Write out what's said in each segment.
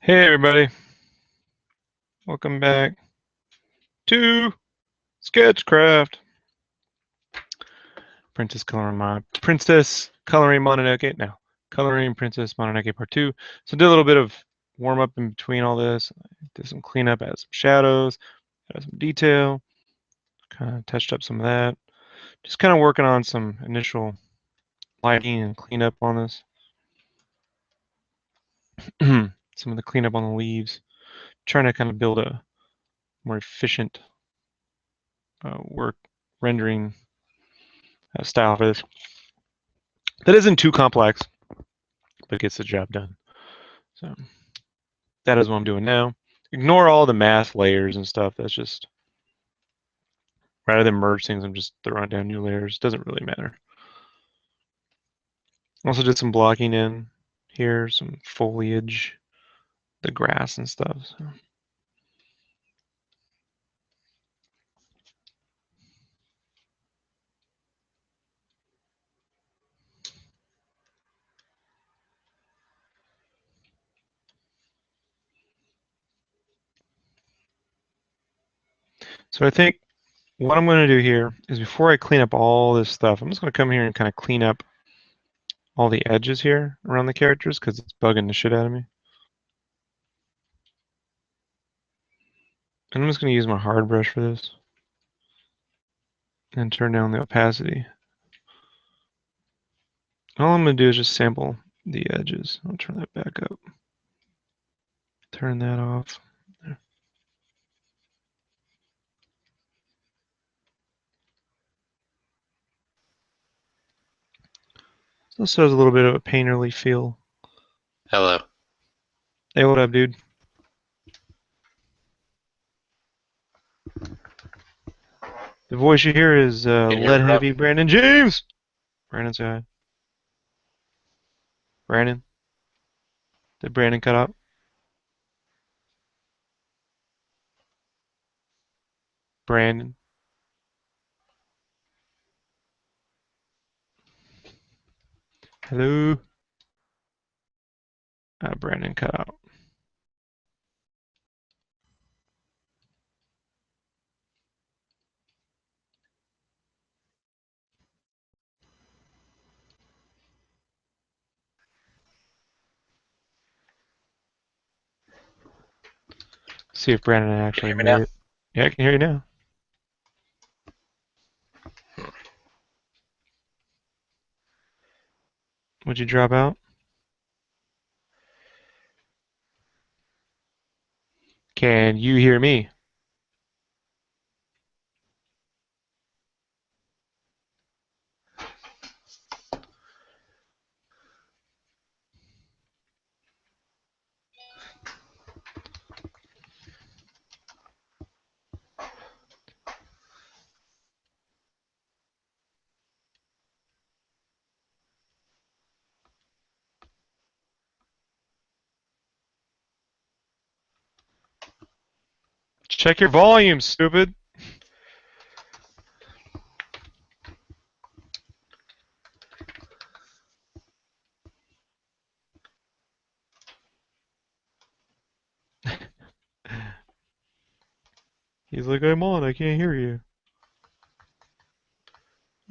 Hey everybody, welcome back to SketchCraft. Princess Coloring Mononoke. No, Coloring Princess Mononoke Part 2. So did a little bit of warm up in between all this. Did some cleanup, added some shadows, added some detail, kind of touched up some of that. Just kind of working on some initial lighting and cleanup on this. Some of the cleanup on the leaves. Trying to kind of build a more efficient work rendering style for this. That isn't too complex, but gets the job done. So that is what I'm doing now. Ignore all the mask layers and stuff. That's just, rather than merge things, I'm just throwing down new layers. Doesn't really matter. Also did some blocking in here, some foliage, the grass and stuff. So I think what I'm going to do here is, before I clean up all this stuff, I'm just going to come here and kind of clean up all the edges here around the characters because it's bugging the shit out of me. And I'm just going to use my hard brush for this and turn down the opacity. All I'm going to do is just sample the edges. I'll turn that back up. Turn that off. There. So this has a little bit of a painterly feel. Hello. Hey, what up, dude? The voice you hear is Can you hear lead me, Rob? heavy Brandon James. Brandon, say hi. Brandon, did Brandon cut out? Brandon. Hello. Brandon cut out. See if Brandon Can you actually hear me made now? it. Yeah, I can hear you now. Would you drop out? Can you hear me? Check your volume, stupid. He's like, I'm on, I can't hear you.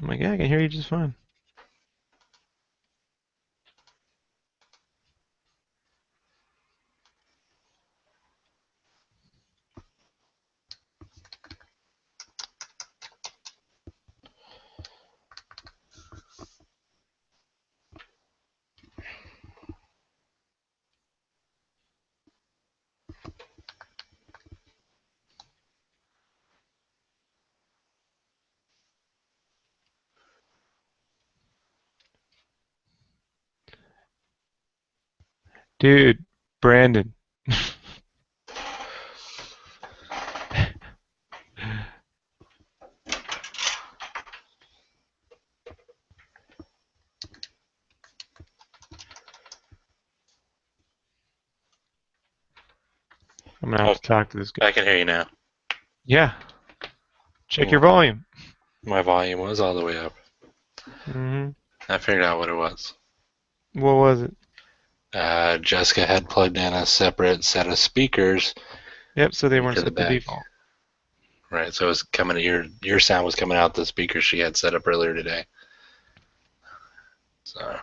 I'm like, yeah, I can hear you just fine. Dude, Brandon. I'm gonna have to Okay, talk to this guy. I can hear you now. Yeah, check your Cool. volume. My volume was all the way up. Mm-hmm. I figured out what it was. What was it? Jessica had plugged in a separate set of speakers Yep, so they weren't into the set to back. default. Right, so it was coming. Your sound was coming out the speakers she had set up earlier today. So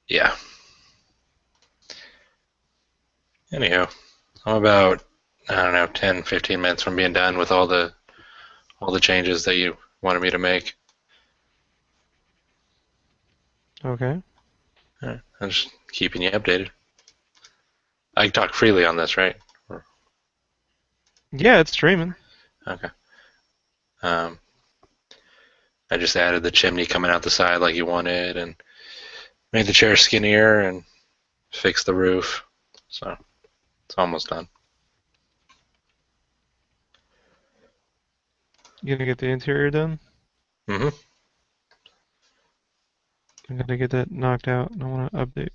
yeah. Anyhow, I'm about I don't know 10, 15 minutes from being done with all the changes that you wanted me to make. Okay. I'm just keeping you updated. I can talk freely on this, right? Yeah, it's streaming. Okay. Um, I just added the chimney coming out the side like you wanted, and made the chair skinnier, and fixed the roof. So it's almost done. You gonna get the interior done? hmm I'm gonna get that knocked out and I wanna update.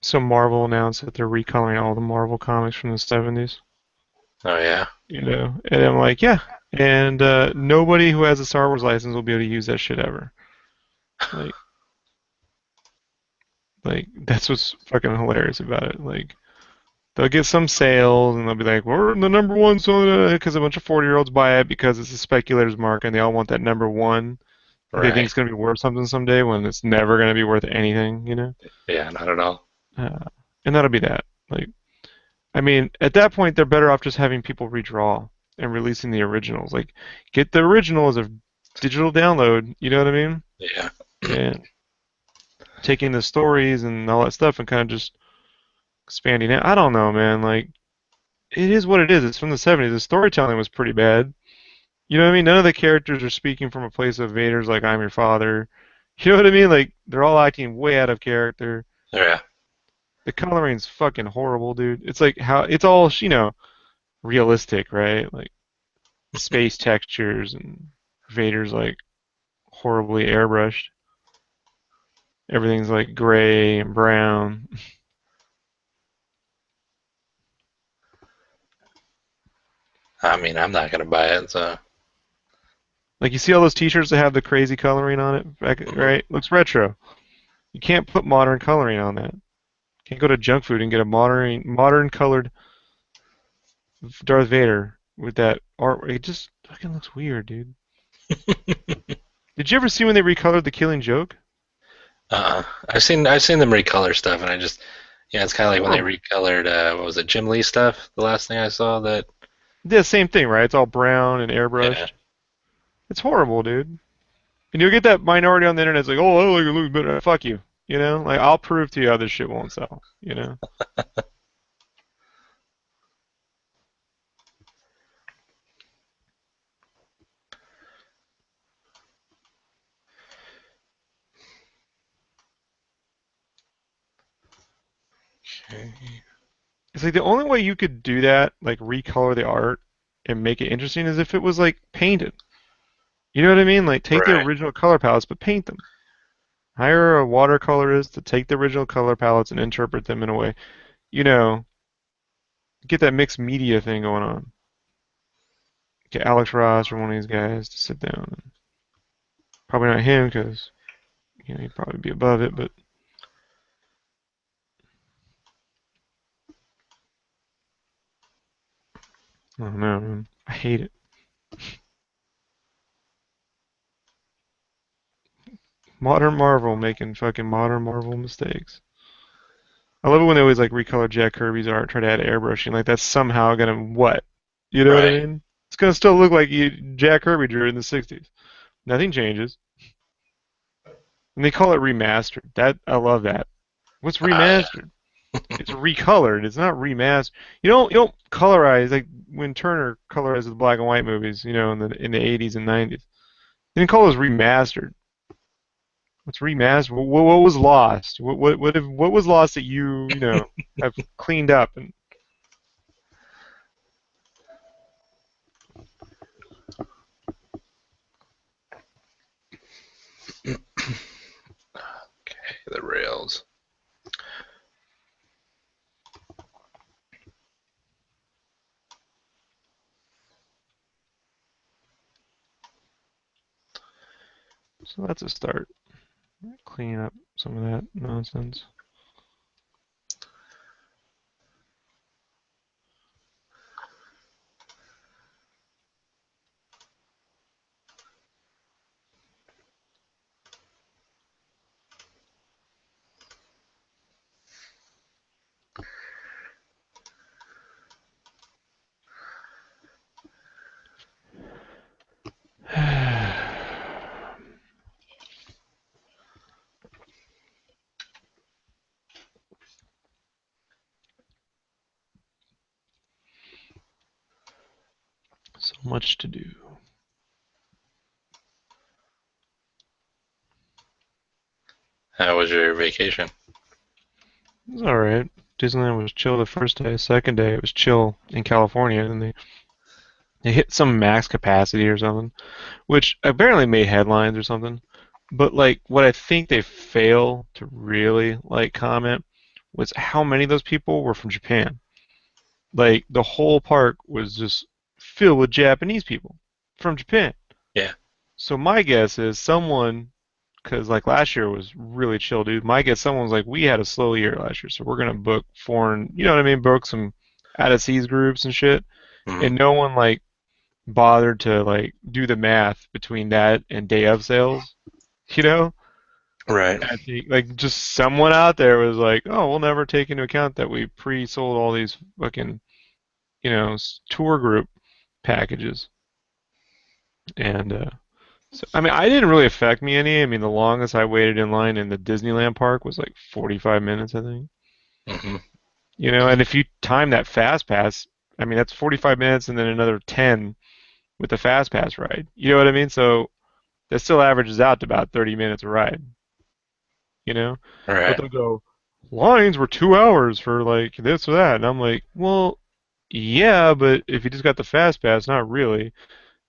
So Marvel announced that they're recoloring all the Marvel comics from the 70s. Oh yeah. And I'm like, yeah. And nobody who has a Star Wars license will be able to use that shit ever. Like, like that's what's fucking hilarious about it. Like, they'll get some sales and they'll be like, we're the number one, so because a bunch of 40-year-olds buy it because it's a speculator's market and they all want that number one. Like they think Right. it's gonna be worth something someday when it's never gonna be worth anything. Yeah. Not at all. Uh, and that'll be that. Like, I mean, at that point, they're better off just having people redraw and releasing the originals. Like, get the original as a digital download. You know what I mean? Yeah. And taking the stories and all that stuff and kind of just expanding it. I don't know, man. Like, it is what it is. It's from the 70s. The storytelling was pretty bad. You know what I mean? None of the characters are speaking from a place of Vader's like, I'm your father. You know what I mean? Like, they're all acting way out of character. Yeah. The coloring's fucking horrible, dude. It's like how it's all, realistic, right? Like space textures and Vader's like horribly airbrushed. Everything's like gray and brown. I mean, I'm not gonna buy it. So. Like you see all those T-shirts that have the crazy coloring on it, hmm right? Looks retro. You can't put modern coloring on that. Can't go to junk food and get a modern colored Darth Vader with that art. It just fucking looks weird, dude. Did you ever see when they recolored the Killing Joke? I've seen them recolor stuff, and I just yeah, it's kind of like when they Horrible. recolored what was it, Jim Lee stuff? The last thing I saw that Yeah, same thing, right? It's all brown and yeah, airbrushed. It's horrible, dude. And you'll get that minority on the internet that's like, oh, I like it looks better. Fuck you. Like I'll prove to you how this shit won't sell. It's like the only way you could do that, like recolor the art and make it interesting, is if it was like painted. You know what I mean? Like take the right. original color palettes but paint them. Hire a watercolorist to take the original color palettes and interpret them in a way. You know, get that mixed media thing going on. Get Alex Ross or one of these guys to sit down. And probably not him because he'd probably be above it, but I don't know, man. I hate it. Modern Marvel making fucking modern Marvel mistakes. I love it when they always like recolor Jack Kirby's art, try to add airbrushing. Like that's somehow gonna what? You know what I Right. mean? It's gonna still look like Jack Kirby drew it in the '60s. Nothing changes. And they call it remastered. That I love that. What's Yeah. remastered? It's recolored. It's not remastered. You don't colorize like when Turner colorized the black and white movies, in the 80s and 90s. They didn't call those remastered. What's remastered? What was lost? What was lost that have cleaned up and Okay, the rails. so that's a start. Cleaning up some of that nonsense. So much to do. How was your vacation? It was all right. Disneyland was chill the first day. Second day, it was chill in California, and they hit some max capacity or something, which apparently made headlines or something. But like, what I think they fail to really like comment was how many of those people were from Japan. Like, the whole park was just filled with Japanese people from Japan. Yeah. So my guess is someone, because like last year was really chill, dude. My guess someone was like, we had a slow year last year, so we're gonna book foreign, you know what I mean, book some out of seas groups and shit. Hmm. And no one like bothered to like do the math between that and day of sales, you know? Right. I think like just someone out there was like, oh, we'll never take into account that we pre-sold all these fucking, tour group packages. And so, I mean, I didn't really affect me any. I mean, the longest I waited in line in the Disneyland park was like 45 minutes, I think. Hmm. And if you time that fast pass, I mean, that's 45 minutes and then another 10 with the fast pass ride. You know what I mean? So that still averages out to about 30 minutes a ride, you know? But Right. they'll go, lines were 2 hours for like this or that. And I'm like, well, yeah, but if you just got the fast pass, not really.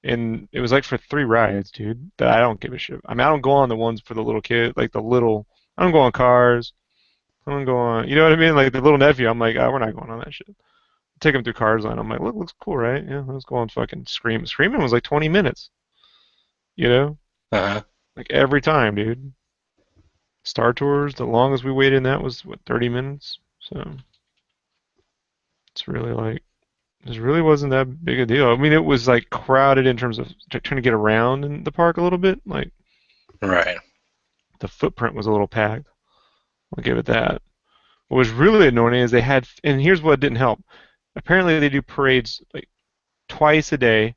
And it was like for 3 rides, dude. That I don't give a shit. I mean, I don't go on the ones for the little kid, like the little. I don't go on cars. I don't go on. You know what I mean? Like the little nephew. I'm like, oh, we're not going on that shit. Take him through Cars Line. I'm like, look, looks cool, right? Yeah, let's go on fucking Scream. Screaming was like 20 minutes. You know, Uh-huh. like every time, dude. Star Tours. The longest we waited in that was what 30 minutes. So it's really like. It really wasn't that big a deal. I mean, it was like crowded in terms of trying to get around in the park a little bit. Like Right. the footprint was a little packed. I'll give it that. What was really annoying is they had, and here's what didn't help. Apparently, they do parades like twice a day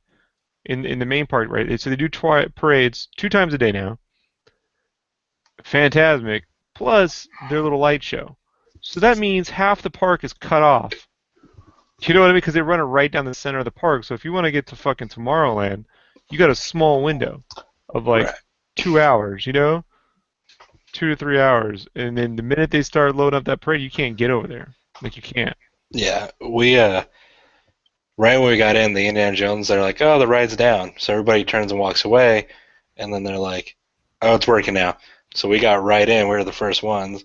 in the main park, right? So they do parades 2 times a day now. Fantasmic, plus their little light show. So that means half the park is cut off. You know what I mean? Because they run it right down the center of the park. So if you want to get to fucking Tomorrowland, you got a small window of like Right. 2 hours, 2 to 3 hours. And then the minute they start loading up that parade, you can't get over there. Like you can't. Yeah. We right when we got in, the Indiana Jones, they're like, "Oh, the ride's down." So everybody turns and walks away, and then they're like, "Oh, it's working now." So we got right in. We were the first ones,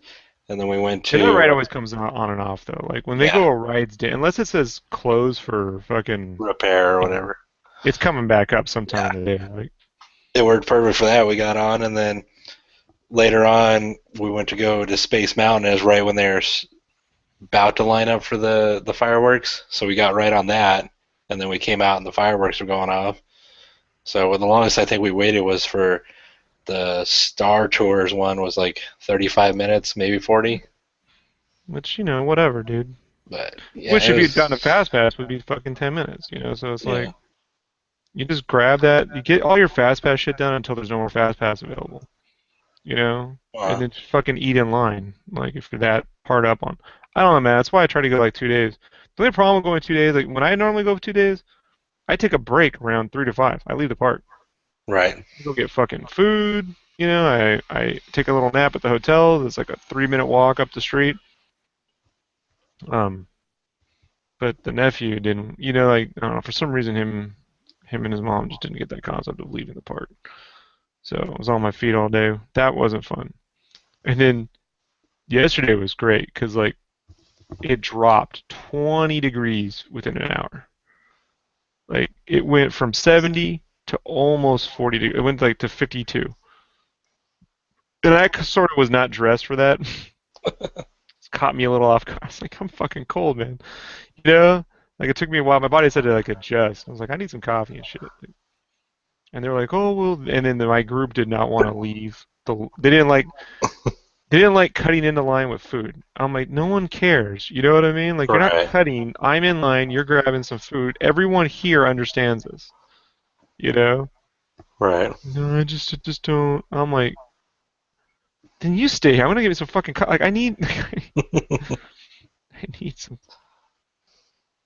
and then we went Yeah, that ride to always comes on and off though. Like when they yeah, go a ride's day, unless it says close for fucking, repair or whatever. it's coming back up sometime Yeah, in the day. Like it worked perfect for that. We got on, and then later on, we went to go to Space Mountain. It was right when they were about to line up for the fireworks, so we got right on that, and then we came out and the fireworks were going off. So the longest I think we waited was for the Star Tours one was like 35 minutes, maybe 40. which whatever, dude. But yeah, Which it if you'd gotten a was fast pass would be fucking 10 minutes. So it's yeah, like you just grab that, you get all your fast pass shit done until there's no more fast pass available. you know, and Uh, then just fucking eat in line, like if you're that hard up on. I don't know, man. That's why I try to go like 2 days. The only problem with going 2 days, like when I normally go for 2 days, I take a break around 3 to 5. I leave the park. right. I go get fucking food. I take a little nap at the hotel. There's like a 3 minute walk up the street. Um, but the nephew didn't. Like I don't know. For some reason, him and his mom just didn't get that concept of leaving the park. So I was on my feet all day. That wasn't fun. And then yesterday was great because like it dropped 20 degrees within an hour. Like it went from 70 to almost 40 degrees. It went like to 52. And I sort of was not dressed for that. It's caught me a little off guard. I was like, I'm fucking cold, man. You know? Like it took me a while. My body said to like adjust. I was like, I need some coffee and shit. And they were like, oh well. And then my group did not want to leave. They didn't like cutting into line with food. I'm like, no one cares. You know what I mean? Like you're not Right. cutting. I'm in line. You're grabbing some food. Everyone here understands this. You know? Right. No, I just don't. I'm like, then you stay here. I'm gonna give you some fucking like I need I need some.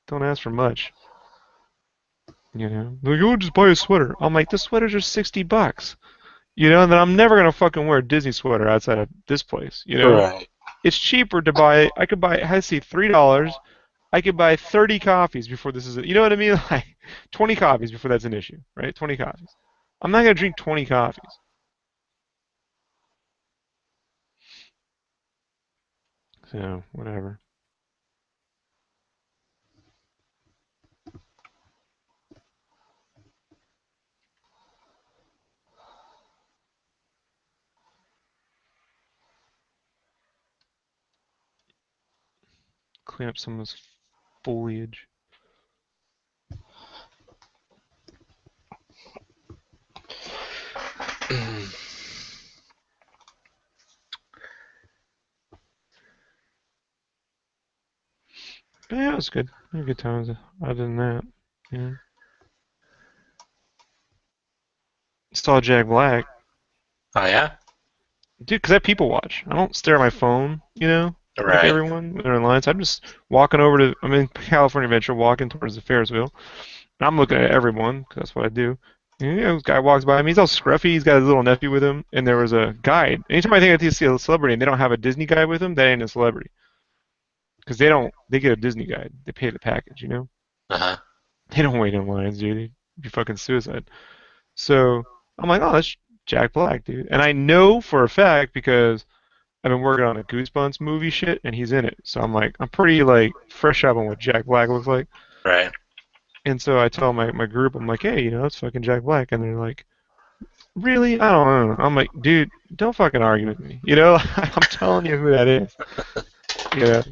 Don't ask for much. Like, oh, just buy a sweater. I'm like, the sweaters are $60. And then I'm never gonna fucking wear a Disney sweater outside of this place. Right. It's cheaper to buy. I could buy. I see $3. I could buy 30 coffees before this is. You know what I mean? Like 20 coffees before that's an issue, right? 20 coffees. I'm not gonna drink 20 coffees. So whatever. Clean up some of this foliage. But yeah, it was good. I had good times. Other than that, yeah. Saw Jack Black. Oh yeah. Dude, because I people watch. I don't stare at my phone, like Right. everyone when they're in line. So I'm just walking over to, I'm in California Adventure, walking towards the Ferris wheel. And I'm looking at everyone, 'cause that's what I do. And, this guy walks by me. He's all scruffy. He's got his little nephew with him. And there was a guide. Anytime I think I see a celebrity and they don't have a Disney guide with them, that ain't a celebrity. Because they get a Disney guide. They pay the package. Uh-huh. They don't wait in lines, dude. It'd be fucking suicide. So I'm like, oh, that's Jack Black, dude. And I know for a fact because I've been working on a Goosebumps movie shit, and he's in it. So I'm like, I'm pretty like fresh up on what Jack Black looks like. Right. And so I tell my group, I'm like, hey, that's fucking Jack Black, and they're like, really? I don't know. I'm like, dude, don't fucking argue with me. I'm telling you who that is. You know.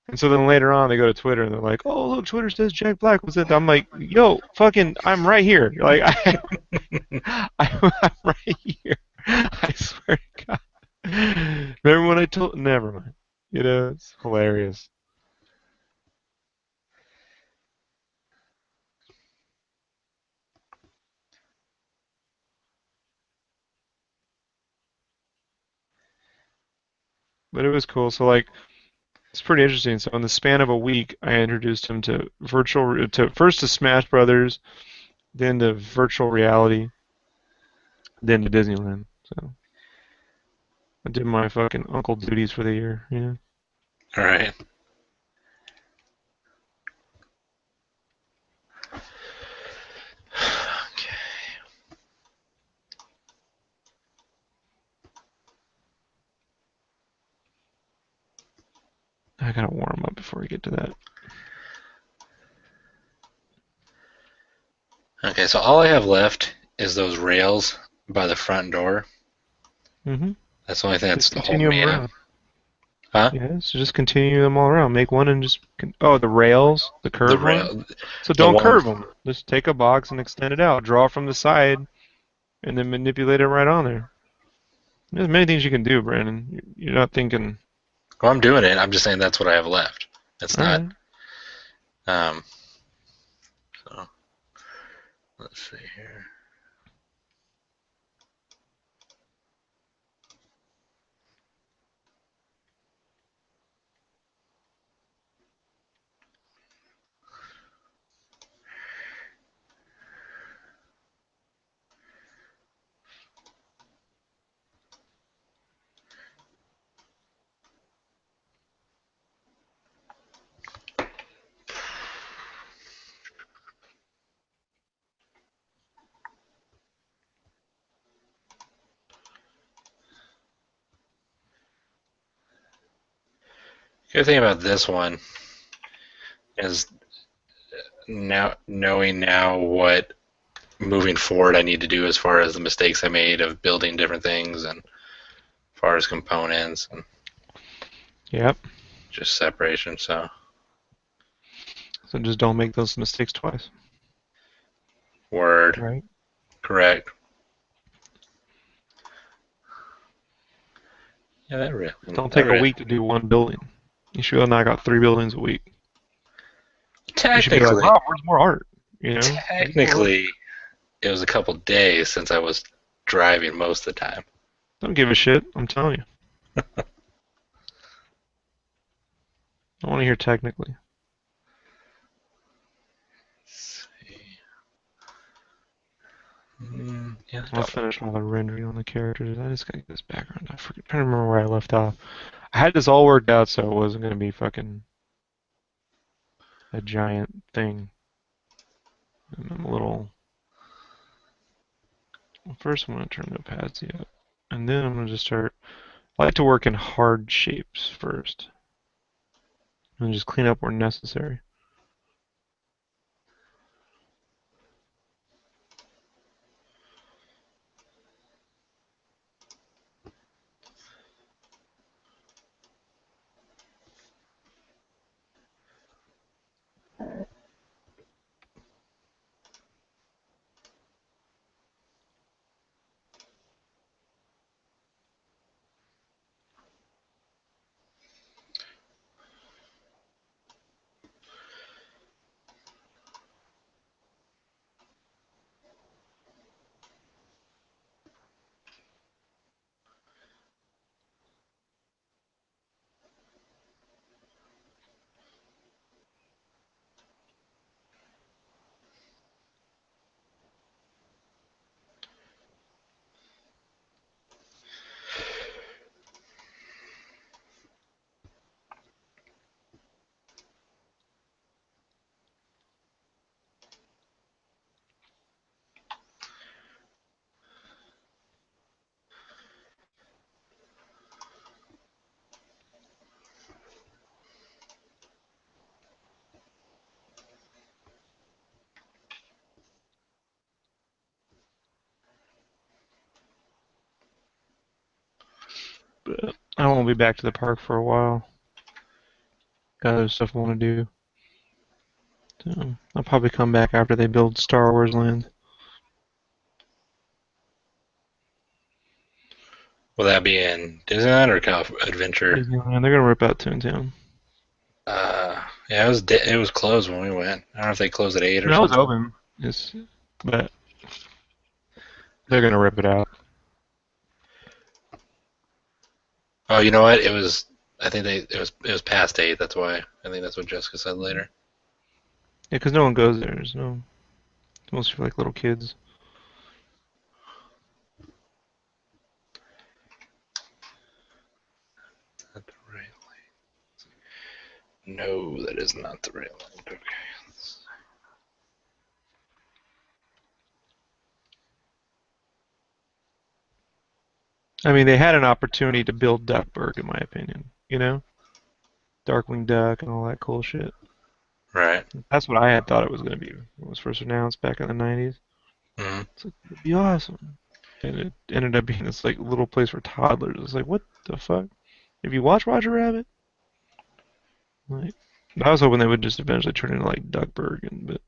And so then later on, they go to Twitter and they're like, oh, look, Twitter says Jack Black was it. I'm like, yo, fucking, I'm right here. Like, I'm right here. I swear to God. Remember when I told? Never mind. It's hilarious. But it was cool. So like, it's pretty interesting. So in the span of a week, I introduced him to first to Smash Brothers, then to virtual reality, then to Disneyland. So I did my fucking uncle duties for the year. Yeah. All right. Okay. I gotta warm up before we get to that. Okay, so all I have left is those rails by the front door. Mm-hmm. That's the only thing Just that's continue holding them me in. around. Huh? Yeah, so just continue them all around. Make one and just oh, the rails, the The curved one. rail, So the don't one. curve them. Just take a box and extend it out. Draw from the side and then manipulate it right on there. There's many things you can do, Brandon. You're not thinking, Well, I'm doing it. I'm just saying that's what I have left. It's all not. right. Um. So let's see here. Good thing about this one is now knowing now what moving forward I need to do as far as the mistakes I made of building different things and as far as components and Yep. just separation. So just don't make those mistakes twice. word, Right. correct. Yeah, that really. Don't take a week to do one building. You should knock out 3 buildings a week. You should be like, Technically, wow, where's more art? You know? technically, it was a couple days since I was driving most of the time. Don't give a shit. I'm telling you. I want to hear technically. Yeah, I'll finish all the rendering on the characters. I just gotta get this background. I'm trying to remember where I left off. I had this all worked out so it wasn't gonna be fucking a giant thing. And I'm a little. Well, first, I'm gonna turn the opaquity up, and then I'm gonna just start. I like to work in hard shapes first, and just clean up where necessary. But I won't be back to the park for a while. Got other stuff I want to do. So I'll probably come back after they build Star Wars Land. will that be in Disneyland or Adventure? Disneyland. They're gonna rip out Toontown. Yeah, it was closed when we went. I don't know if they closed at 8 or No, it's something. open. But they're gonna rip it out. Oh, you know what? It was. I think it was past 8. That's why. I think that's what Jessica said later. Yeah, because no one goes there. There's no. It's mostly for like little kids. Not the right lane. No, that is not the right lane. Okay. I mean, they had an opportunity to build Duckburg, in my opinion. You know, Darkwing Duck and all that cool shit. Right. That's what I had thought it was gonna be when it was first announced back in the '90s. Mm-hmm. It's like it'd be awesome, and it ended up being this like little place for toddlers. It's like what the fuck? If you watch Roger Rabbit, like, I was hoping they would just eventually turn into like Duckburg, but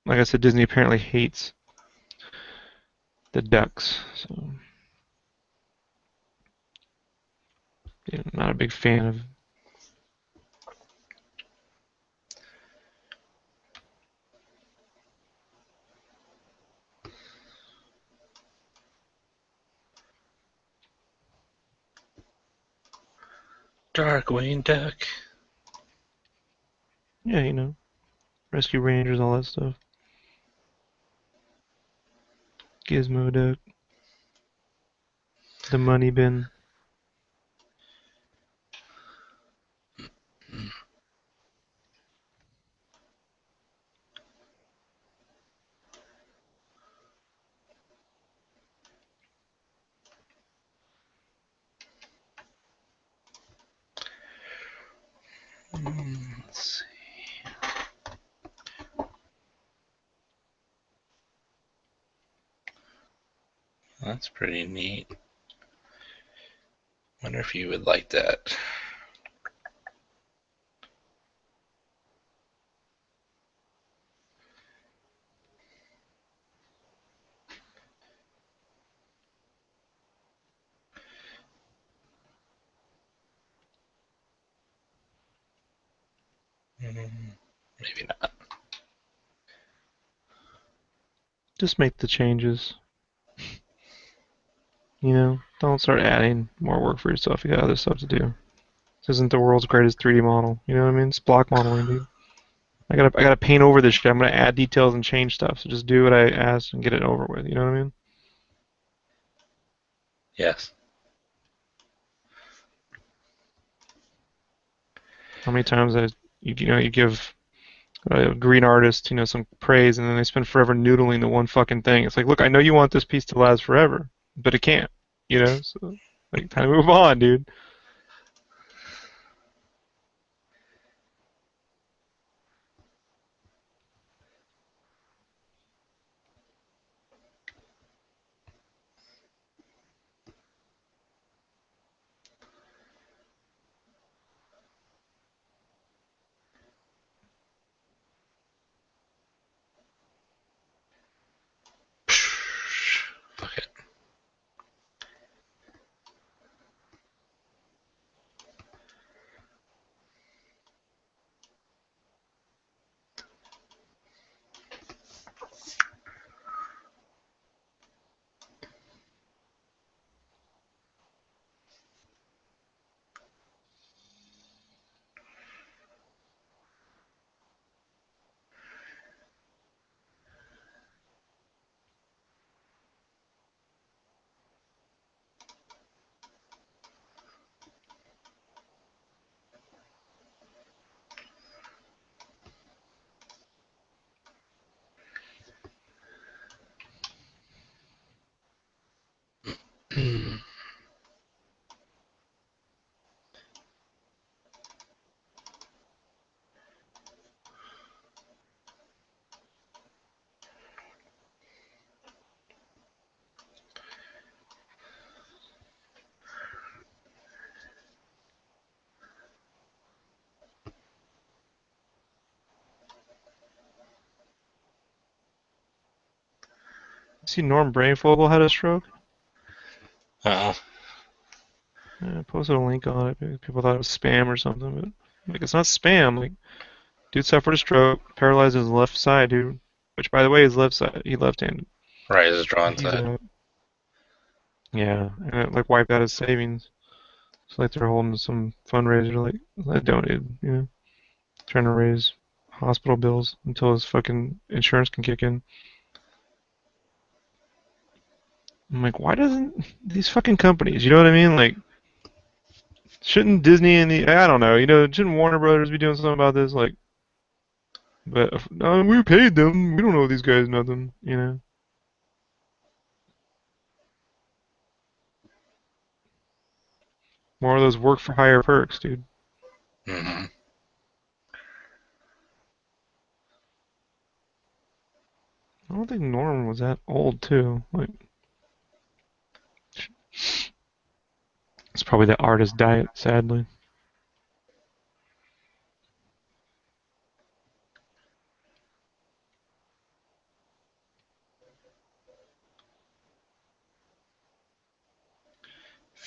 like I said, Disney apparently hates the ducks, so yeah, I'm not a big fan of. Darkwing Duck. Yeah, you know, Rescue Rangers, all that stuff. Gizmo Duck, the Money Bin. Let's see. That's pretty neat. Wonder if you would like that. Maybe not. Just make the changes. You know, don't start adding more work for yourself. You got other stuff to do. This isn't the world's greatest 3D model. You know what I mean? It's block modeling, dude. I gotta paint over this shit. I'm gonna add details and change stuff. So just do what I asked and get it over with. You know what I mean? Yes. How many times you give a green artist some praise and then they spend forever noodling the one fucking thing. It's like, look, I know you want this piece to last forever, but it can't. So like, time to move on, dude. Fuck it. See, Norm Brainfogle had a stroke. Uh-oh. I posted a link on it. Maybe people thought it was spam or something, but like it's not spam. Like, dude suffered a stroke, paralyzed his left side, dude. Which, by the way, is left side. He left-handed. Right, his drawing He's side. Yeah, and it like wiped out his savings. It's like they're holding some fundraiser, like I donated, trying to raise hospital bills until his fucking insurance can kick in. I'm like, why doesn't these fucking companies, you know what I mean? Like, shouldn't Disney and I don't know, shouldn't Warner Brothers be doing something about this? Like, but no, we paid them. We don't owe these guys nothing. More of those work for hire perks, dude. Mm-hmm. I don't think Norman was that old too. Like, it's probably the artist diet, sadly.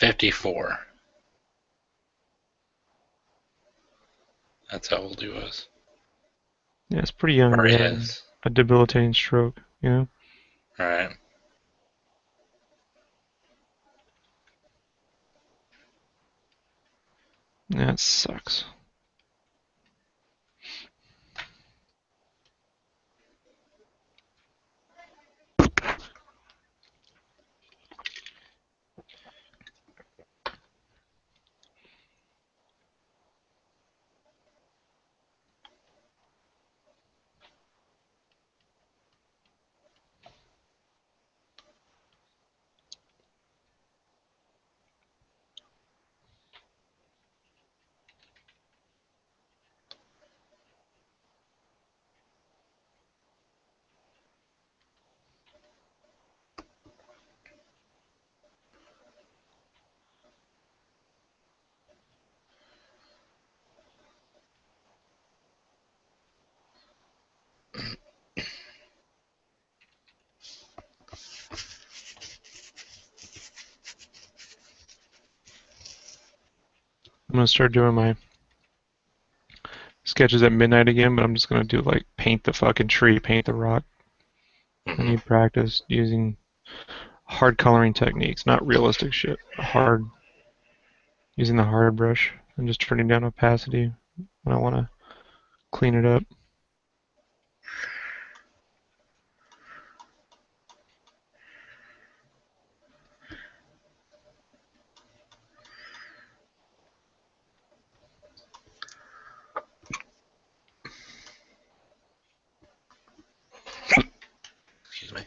$54. That's how old he was. Yeah, it's pretty young to Or be having is. a debilitating stroke. Alright. That sucks. I'm gonna start doing my sketches at midnight again, but I'm just gonna do like paint the fucking tree, paint the rock. I Mm-hmm. need practice using hard coloring techniques, not realistic shit. Hard, using the hard brush and just turning down opacity when I want to clean it up. Excuse me.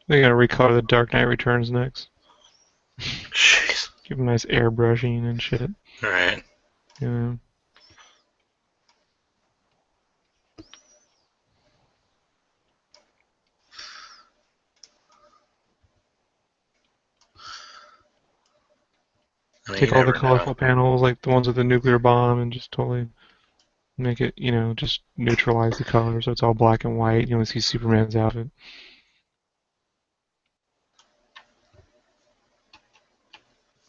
They're gonna recolor the Dark Knight Returns next. Jeez. Give them nice airbrushing and shit. All right. Yeah. I mean, you Take all the never know. colorful panels, like the ones with the nuclear bomb, and just totally make it, just neutralize the color so it's all black and white. You only see Superman's outfit.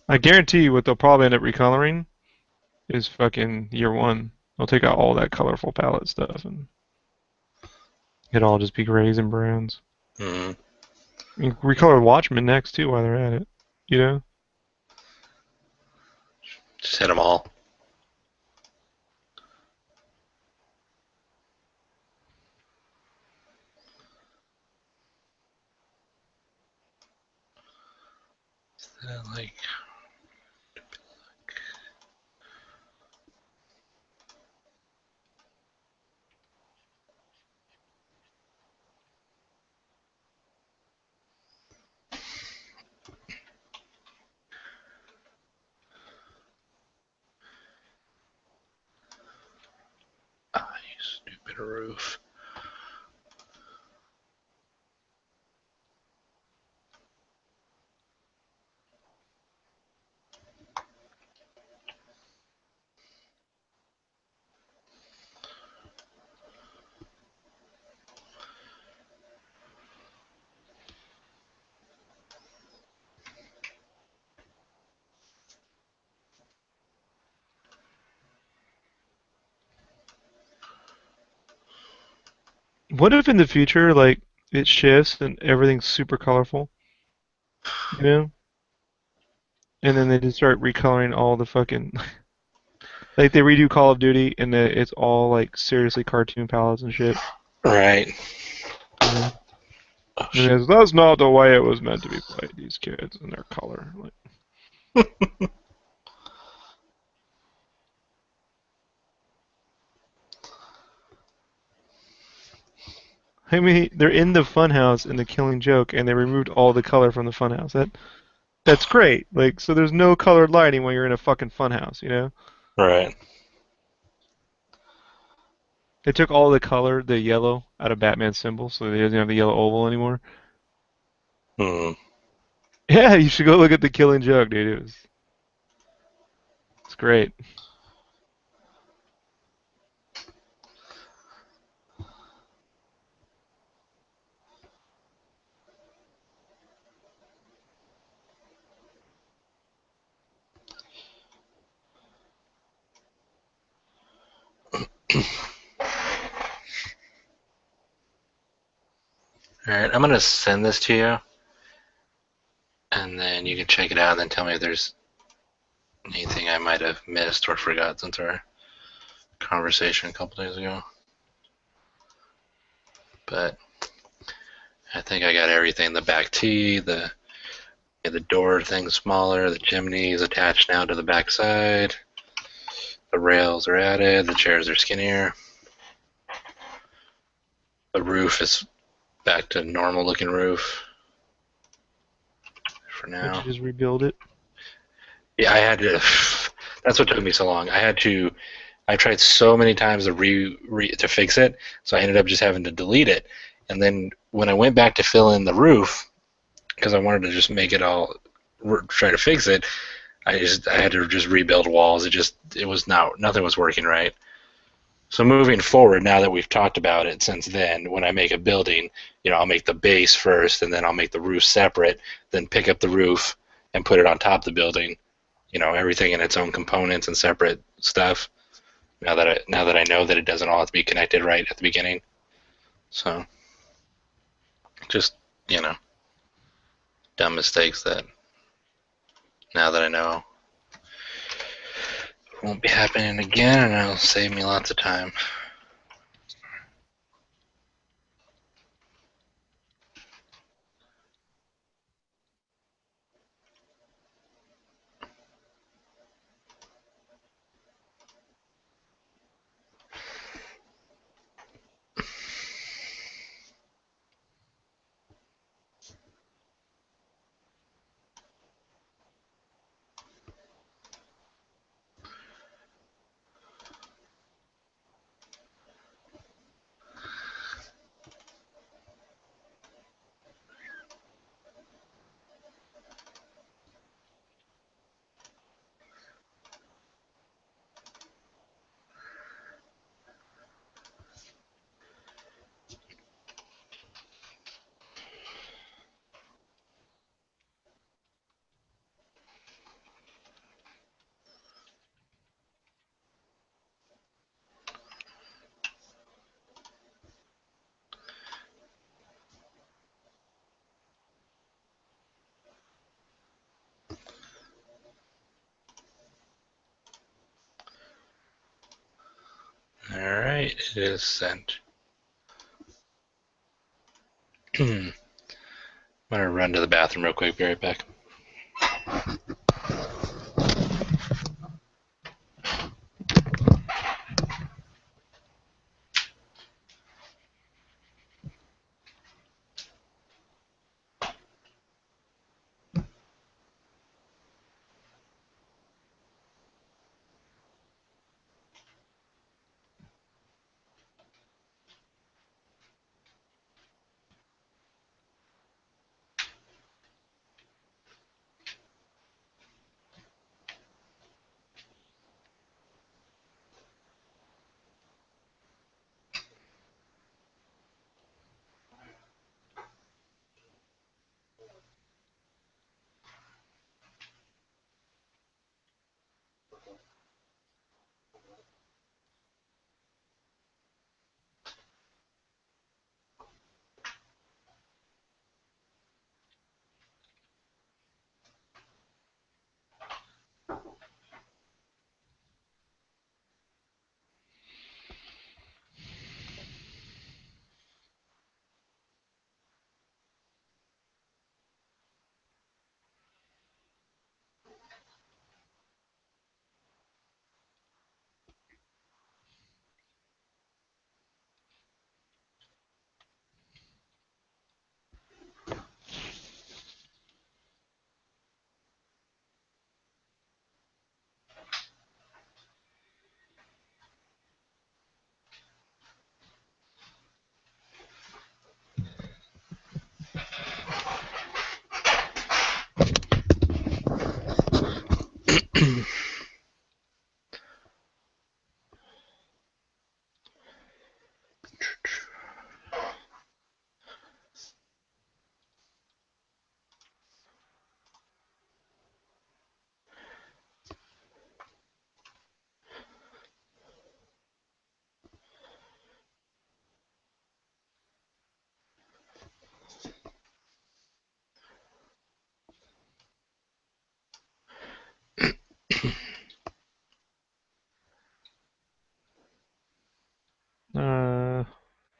I guarantee you what they'll probably end up recoloring is fucking year one. They'll take out all that colorful palette stuff and it'll all just be grays and browns. Mm-hmm. You can recolor Watchmen next too while they're at it. You know? Just hit them all. Like, you stupid roof. What if in the future, like, it shifts and everything's super colorful? You know? And then they just start recoloring all the fucking like they redo Call of Duty and it's all like seriously cartoon palettes and shit. Right. You know? Oh, And shit. that's not the way it was meant to be played. These kids and their color. Like, I mean, they're in the funhouse in the Killing Joke, and they removed all the color from the funhouse. That's great. Like, so there's no colored lighting when you're in a fucking funhouse. You know? Right. They took all the color, the yellow, out of Batman's symbol, so he doesn't have the yellow oval anymore. Hmm. Yeah, you should go look at the Killing Joke, dude. It's great. All right. I'm gonna send this to you, and then you can check it out, and then tell me if there's anything I might have missed or forgot since our conversation a couple days ago. But I think I got everything. The back T, the door thing smaller, the chimney is attached now to the back side. The rails are added. The chairs are skinnier. The roof is back to normal looking roof for Did now. you just rebuild it? Yeah, I had to. That's what took me so long. I tried so many times to fix it, so I ended up just having to delete it. And then when I went back to fill in the roof, because I wanted to just make it all try to fix it, I had to just rebuild walls. It was nothing was working right. So moving forward, now that we've talked about it since then, when I make a building, I'll make the base first, and then I'll make the roof separate, then pick up the roof and put it on top of the building. Everything in its own components and separate stuff. Now that I know that it doesn't all have to be connected right at the beginning. So just dumb mistakes that now that I know won't be happening again, and it'll save me lots of time. Alright, it is sent. I'm going to run to the bathroom real quick, be right back.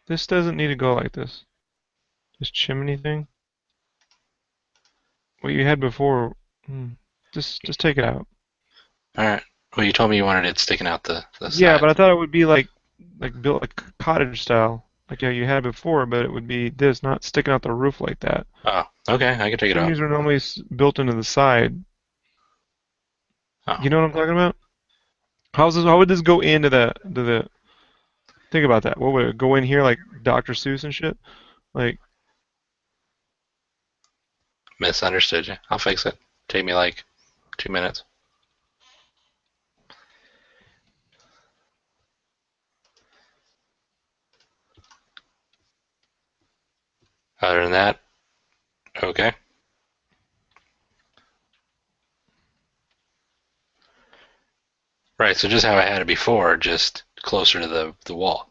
This doesn't need to go like this. This chimney thing. What you had before, just take it out. Alright, Well, you told me you wanted it sticking out the Yeah, side. but I thought it would be like built like cottage style, like yeah, you had before, but it would be this, not sticking out the roof like that. Oh, okay. I can take it out. Chimneys are normally built into the side. Oh, You know what I'm talking about? How's this? How would this go into the? Think about that. What would it go in here like Dr. Seuss and shit? Like, misunderstood you. I'll fix it. Take me like 2 minutes. Other than that, okay. Right, so just how I had it before, just closer to the wall.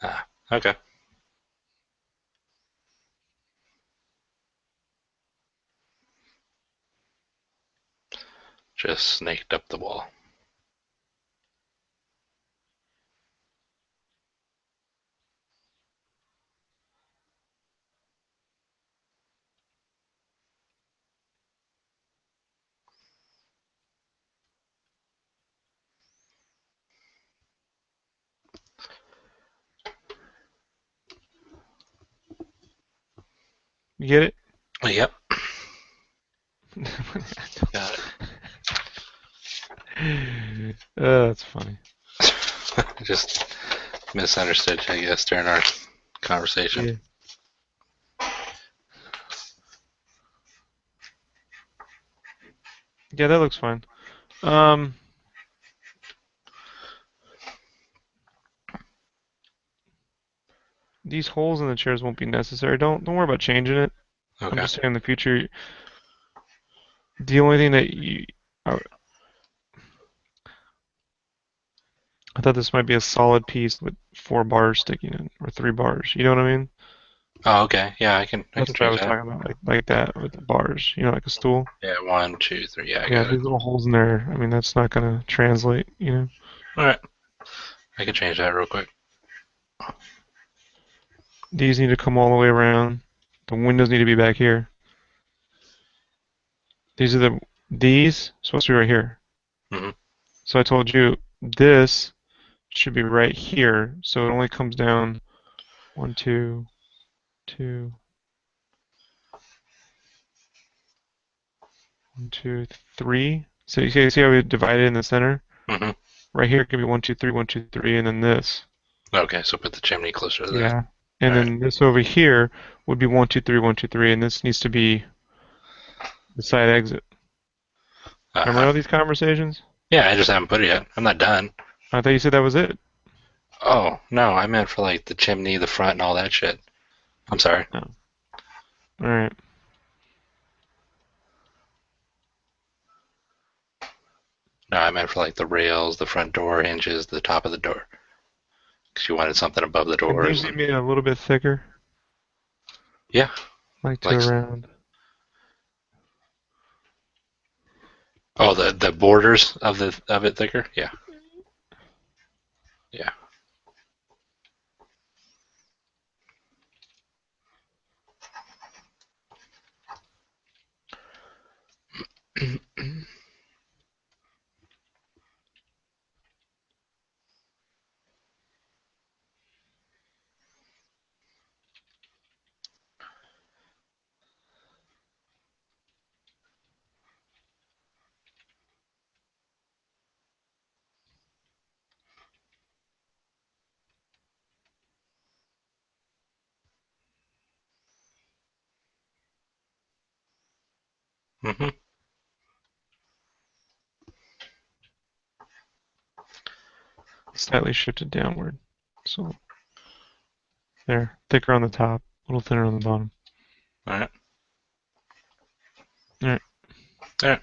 Ah, okay. Just snaked up the wall. you get it? Yep, got it. That's funny. Just misunderstood you, I guess, during our conversation. Yeah. Yeah, that looks fine. Um, these holes in the chairs won't be necessary. Don't worry about changing it. I'm Okay. just saying in the future, the only thing that I, I thought this might be a solid piece with 4 bars sticking in, or 3 bars. You know what I mean? Oh, okay. Yeah, I can That's what I change was that. talking about, like that with the bars. You know, like a stool. Yeah, 1, 2, 3. Yeah, I Yeah, got it. these little holes in there. I mean, that's not gonna translate. You know, All right, I can change that real quick. these need to come all the way around. The windows need to be back here. These supposed to be right here. Hmm. So I told you this should be right here. So it only comes down one, two, two, one, two, three. So you see how we divided in the center? Hmm. Right here could be one, two, three, and then this. Okay, so put the chimney closer to that. Yeah. And All right. then this over here would be one, two, three, and this needs to be the side exit. Remember Uh-huh. all these conversations? Yeah, I just haven't put it yet. I'm not done. I thought you said that was it. Oh, no, I meant for like the chimney, the front, and all that shit. I'm sorry. Oh. All right. No, I meant for like the rails, the front door hinges, the top of the door. Because you wanted something above the And these doors. need And to be a little bit thicker, yeah, like to like, around. oh, the borders of it thicker? Yeah, yeah. Hmm. Slightly shifted downward. So there, thicker on the top, a little thinner on the bottom. All right, All right. all right.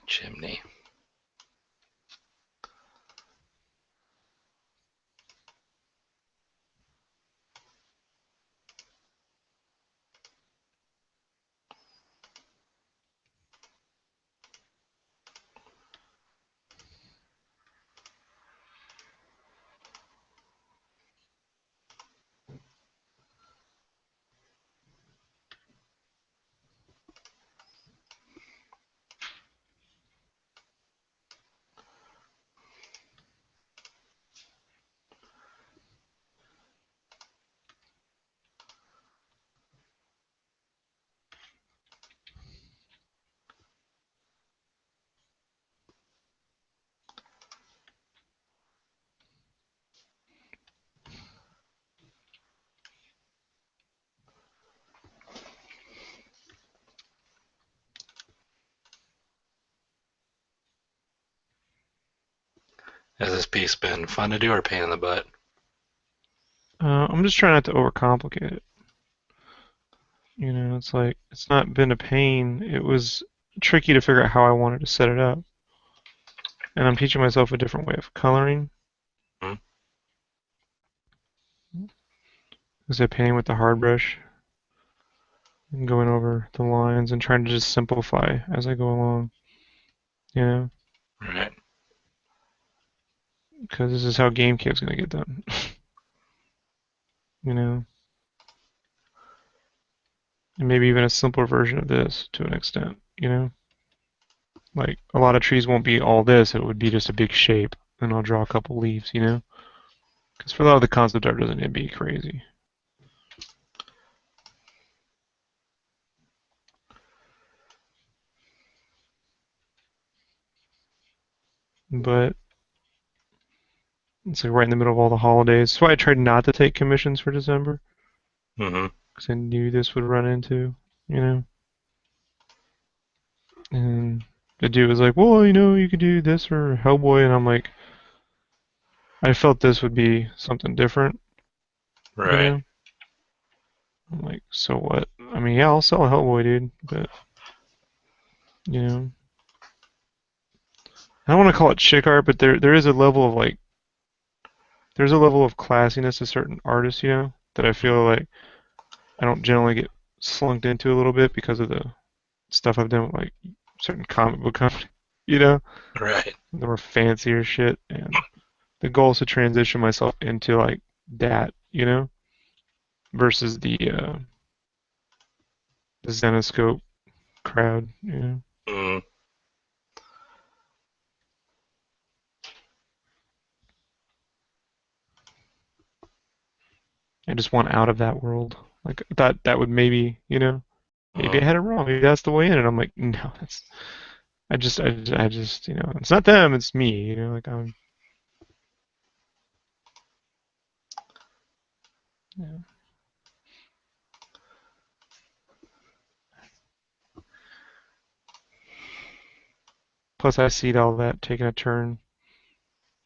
chimney. Has this piece been fun to do or pain in the butt? I'm just trying not to overcomplicate it. It's like it's not been a pain. It was tricky to figure out how I wanted to set it up. And I'm teaching myself a different way of coloring. Hmm? Is I painting with the hard brush and going over the lines and trying to just simplify as I go along. You know, Right. because this is how GameCube's gonna get done. you know, and maybe even a simpler version of this to an extent. Like a lot of trees won't be all this. It would be just a big shape, and I'll draw a couple leaves. Because for a lot of the concept art doesn't need to be crazy. But it's like right in the middle of all the holidays. That's why I tried not to take commissions for December, Mm-hmm. because I knew this would run into, you know. And the dude was like, "Well, you could do this or Hellboy," and I'm like, I felt this would be something different, you Right. know. I'm like, so what? I mean, yeah, I'll sell Hellboy, dude, but you know, I don't want to call it chick art, but there is a level of like, there's a level of classiness to certain artists, that I feel like I don't generally get slunked into a little bit because of the stuff I've done with like certain comic book companies, you know, Right. the more fancier shit. And the goal is to transition myself into like that, versus the Zenoscope crowd. Mm. I just want out of that world. Like that would maybe Mm. I had it wrong. Maybe that's the way in. And I'm like, no, that's I just, it's not them, it's me. Like I'm. Yeah. Plus, I see all that taking a turn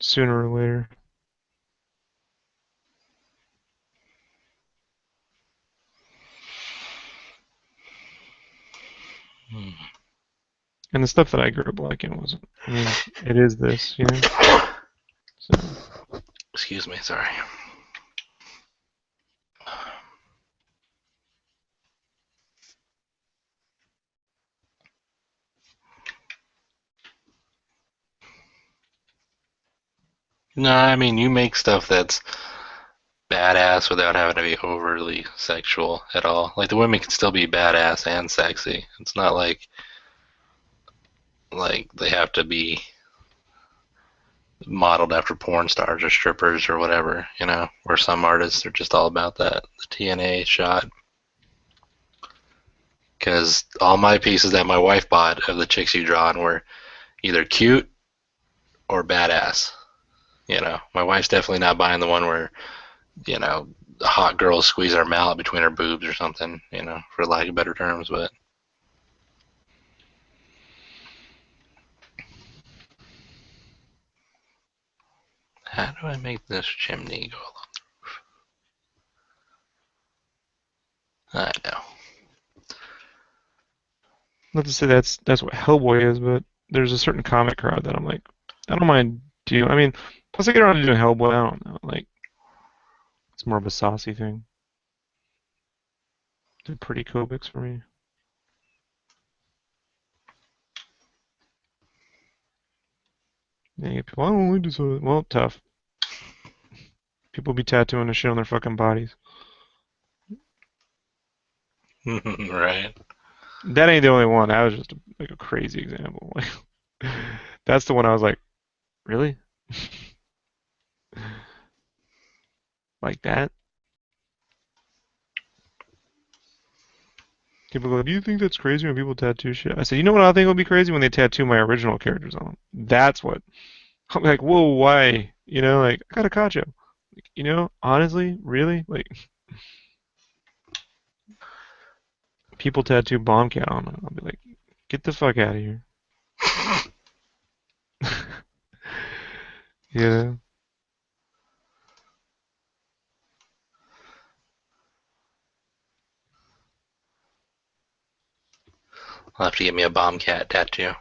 sooner or later. And the stuff that I grew up liking wasn't. I mean, it is this. So Excuse me. Sorry. No, I mean you make stuff that's badass without having to be overly sexual at all. Like the women can still be badass and sexy. It's not like they have to be modeled after porn stars or strippers or whatever, where some artists are just all about the TNA shot. Because all my pieces that my wife bought of the chicks you drawn were either cute or badass. My wife's definitely not buying the one where, the hot girls squeeze her mallet between her boobs or something, for lack of better terms. But how do I make this chimney go along the roof? I know. not to say that's what Hellboy is, but there's a certain comic crowd that I'm like, I don't mind doing. I mean, plus I get around to doing Hellboy. I don't know. Like, it's more of a saucy thing. They're pretty Comics for me. Yeah, you get people, I don't like this. Well, tough. People be tattooing the shit on their fucking bodies. Right. That ain't the only one. That was just like a crazy example. Like, that's the one I was like, really? Like that? People go, do you think that's crazy when people tattoo shit? I said, you know what I think would be crazy when they tattoo my original characters on them. That's what. I'm like, whoa, why? You know, like I got a Kacho. Like, you know, honestly, really, like people tattoo bomb cat on them. I'll be like, get the fuck out of here. You know? I'll have to get me a bomb cat tattoo.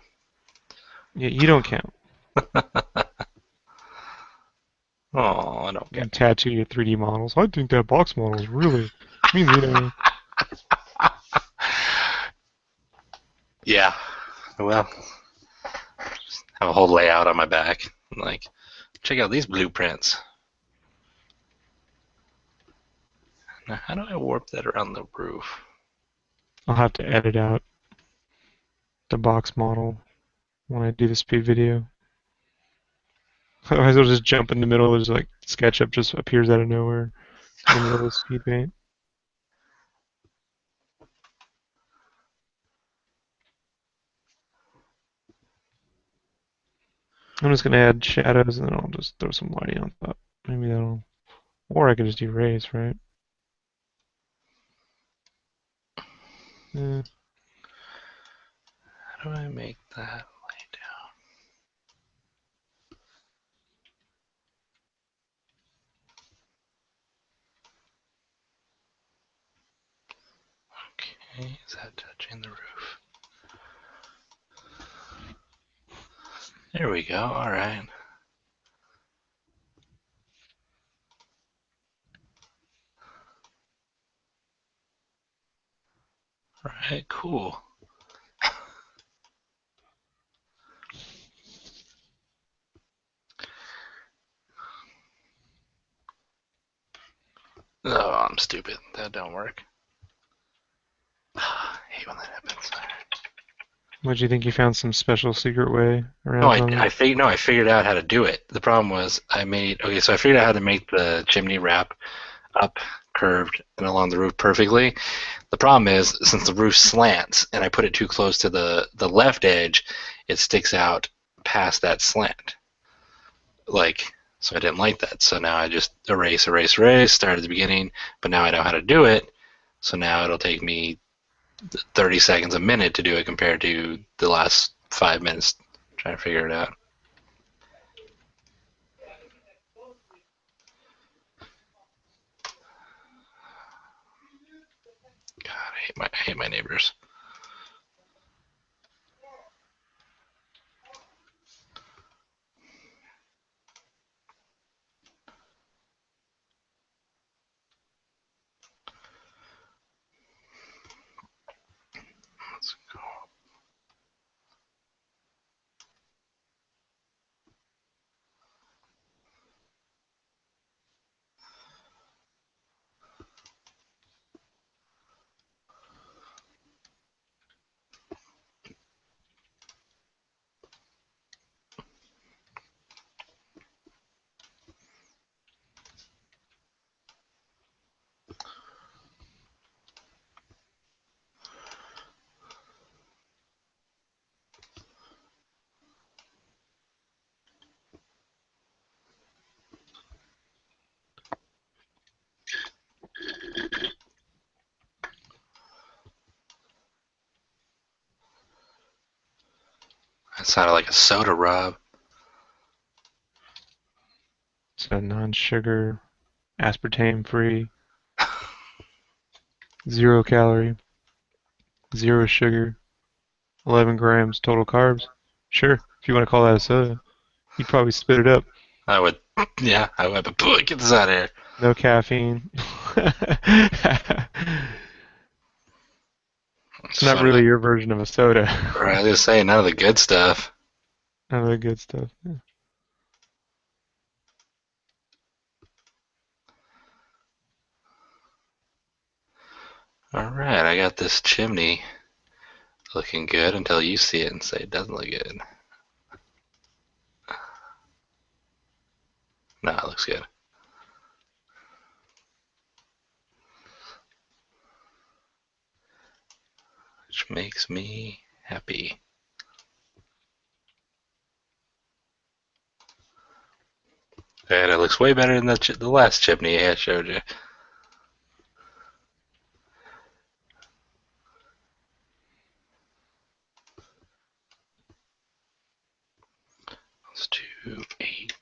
Yeah, you don't count. Oh, I don't You get. tattoo your 3D models. I think that box model is really means you know. Yeah. Well, have a whole layout on my back. Like, check out these blueprints. Now, how do I warp that around the roof? I'll have to edit out the box model when I do the speed video. Otherwise, I'll just jump in the middle. There's like SketchUp just appears out of nowhere in the middle of the speed paint. I'm just gonna add shadows and then I'll just throw some lighting on top. Maybe that'll, or I could just erase, right? Yeah. How do I make that lay down? Okay, is that touching the roof? There we go. All right. All right. Cool. Oh, I'm stupid. That don't work. I hate when that happens. What do you think? You found some special secret way No, around I, something? I figured no, I figured out how to do it. The problem was so I figured out how to make the chimney wrap up, curved, and along the roof perfectly. The problem is since the roof slants and I put it too close to the left edge, it sticks out past that slant. Like, so I didn't like that. So now I just erase, erase, erase, start at the beginning, but now I know how to do it. So now it'll take me 30 seconds a minute to do it compared to the last 5 minutes trying to figure it out. God, I hate my neighbors. Let's go. That sounded like a soda, Rob. It's a non-sugar, aspartame-free, 0 calorie, 0 sugar, 11 grams total carbs. Sure, if you want to call that a soda, you'd probably spit it up. I would, yeah, I would. But get this out of here. No caffeine. It's So not funny. really your version of a soda. Right, I was just saying, none of the good stuff. None of the good stuff. Yeah. All right, I got this chimney looking good until you see it and say it doesn't look good. No, it looks good. Which makes me happy. And it looks way better than the last chimney I showed you. Let's do 8.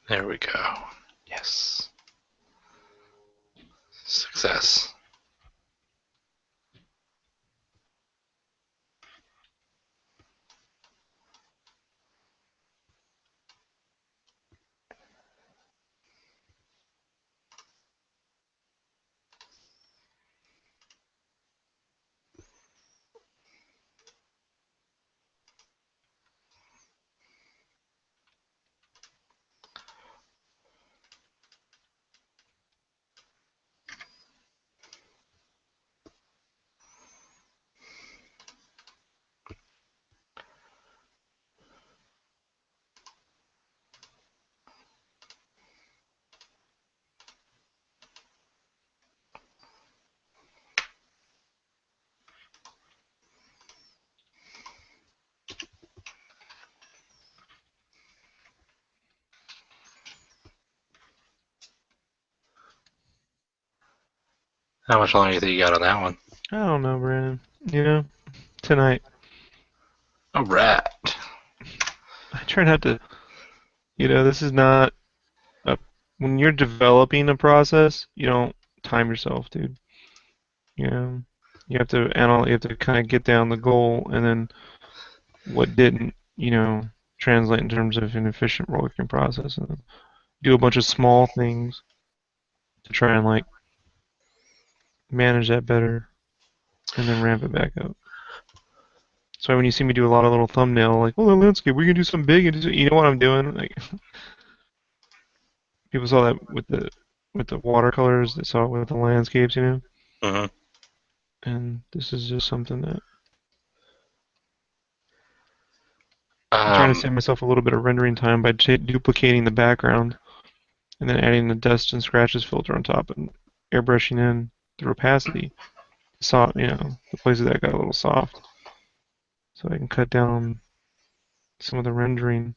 There we go. Yes. Success. How much longer do you think you got on that one? I don't know, Brandon. You know, tonight All right. I try not to. This is not a. When you're developing a process, you don't time yourself, dude. You know, you have to analyze. You have to kind of get down the goal, and then what didn't, translate in terms of an efficient working process, and then do a bunch of small things to try and like manage that better, and then ramp it back up. So when you see me do a lot of little thumbnail, like, oh, the landscape, we're gonna do something big, and you know what I'm doing? Like, people saw that with the watercolors, they saw it with the landscapes, Mm-hmm. And this is just something that I'm trying to Um, save myself a little bit of rendering time by duplicating the background and then adding the dust and scratches filter on top and airbrushing in the opacity. So, the places that got a little soft, so I can cut down some of the rendering.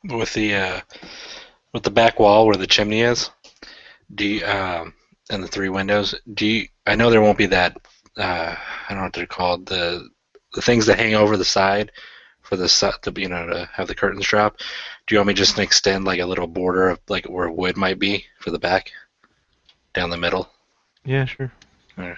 with the back wall where the chimney is, do you, and the 3 windows, do you? I know there won't be that. I don't know what they're called. The things that hang over the side for the to have the curtains drop. Do you want me just to extend like a little border of like where wood might be for the back down the middle? Yeah, sure. All right.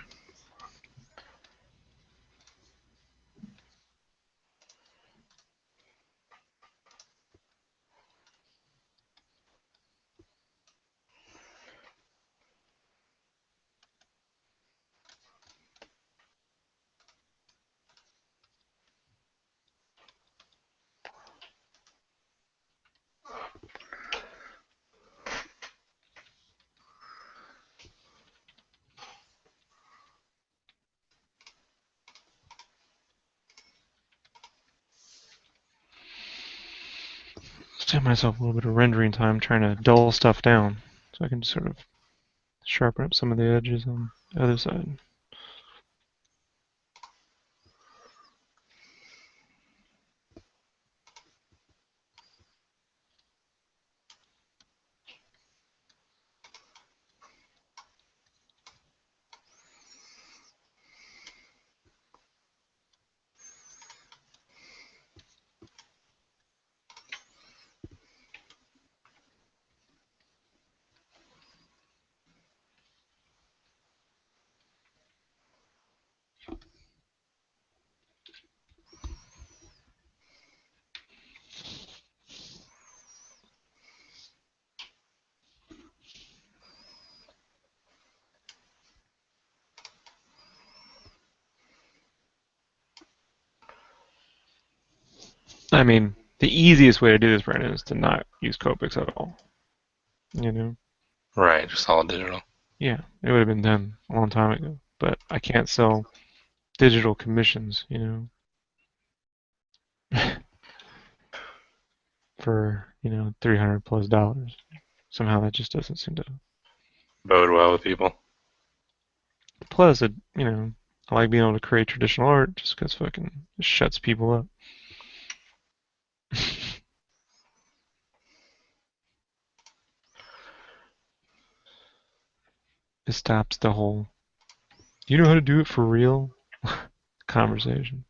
save myself a little bit of rendering time trying to dull stuff down, so I can just sort of sharpen up some of the edges on the other side. I mean, the easiest way to do this, Brandon, is to not use Copics at all. You know? Right, just all digital. Yeah, it would have been done a long time ago. But I can't sell digital commissions, for, $300 plus. Somehow that just doesn't seem to. Bode well with people. Plus, I like being able to create traditional art just because fucking it shuts people up. It stops the whole, you know how to do it for real conversation.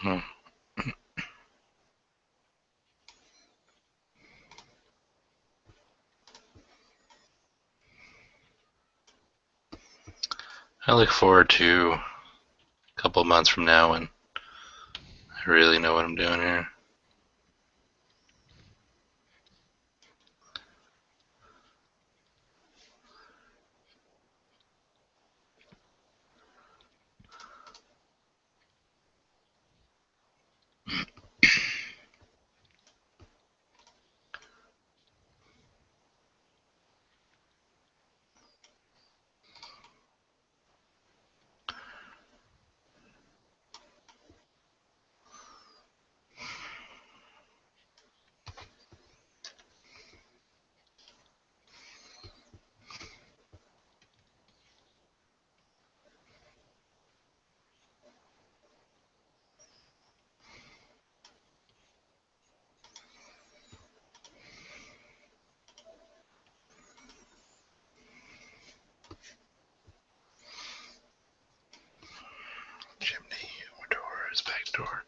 Hmm. I look forward to a couple months from now when I really know what I'm doing here. door.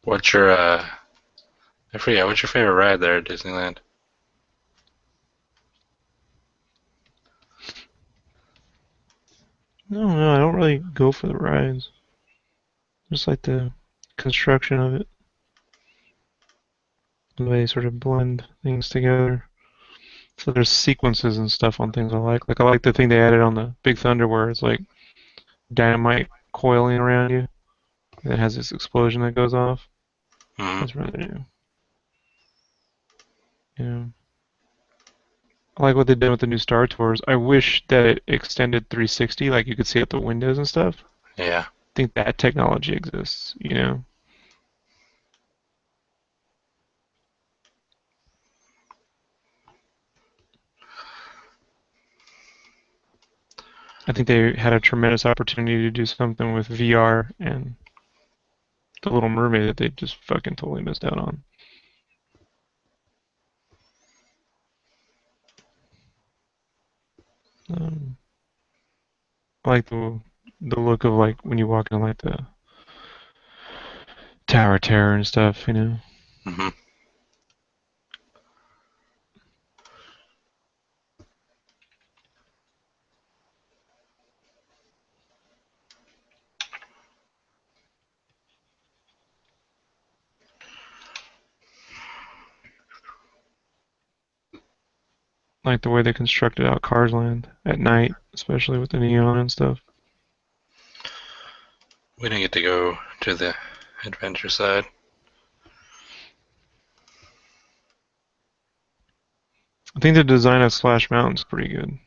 What's your I forget, what's your favorite ride there at Disneyland? No, I don't really go for the rides. Just like the construction of it, the way they sort of blend things together. So there's sequences and stuff on things I like. Like I like the thing they added on the Big Thunder where it's like dynamite coiling around you, and it has this explosion that goes off. Mm-hmm. That's really new. Yeah. I like what they did with the new Star Tours. I wish that it extended 360, like you could see out the windows and stuff. Yeah. I think that technology exists, you know? I think they had a tremendous opportunity to do something with VR and The Little Mermaid that they just fucking totally missed out on. Um, I like the look of like when you walk in like the Tower of Terror and stuff, you know? Mm-hmm. Like the way they constructed out Cars Land at night, especially with the neon and stuff. We didn't get to go to the adventure side. I think the design of Splash Mountain's pretty good.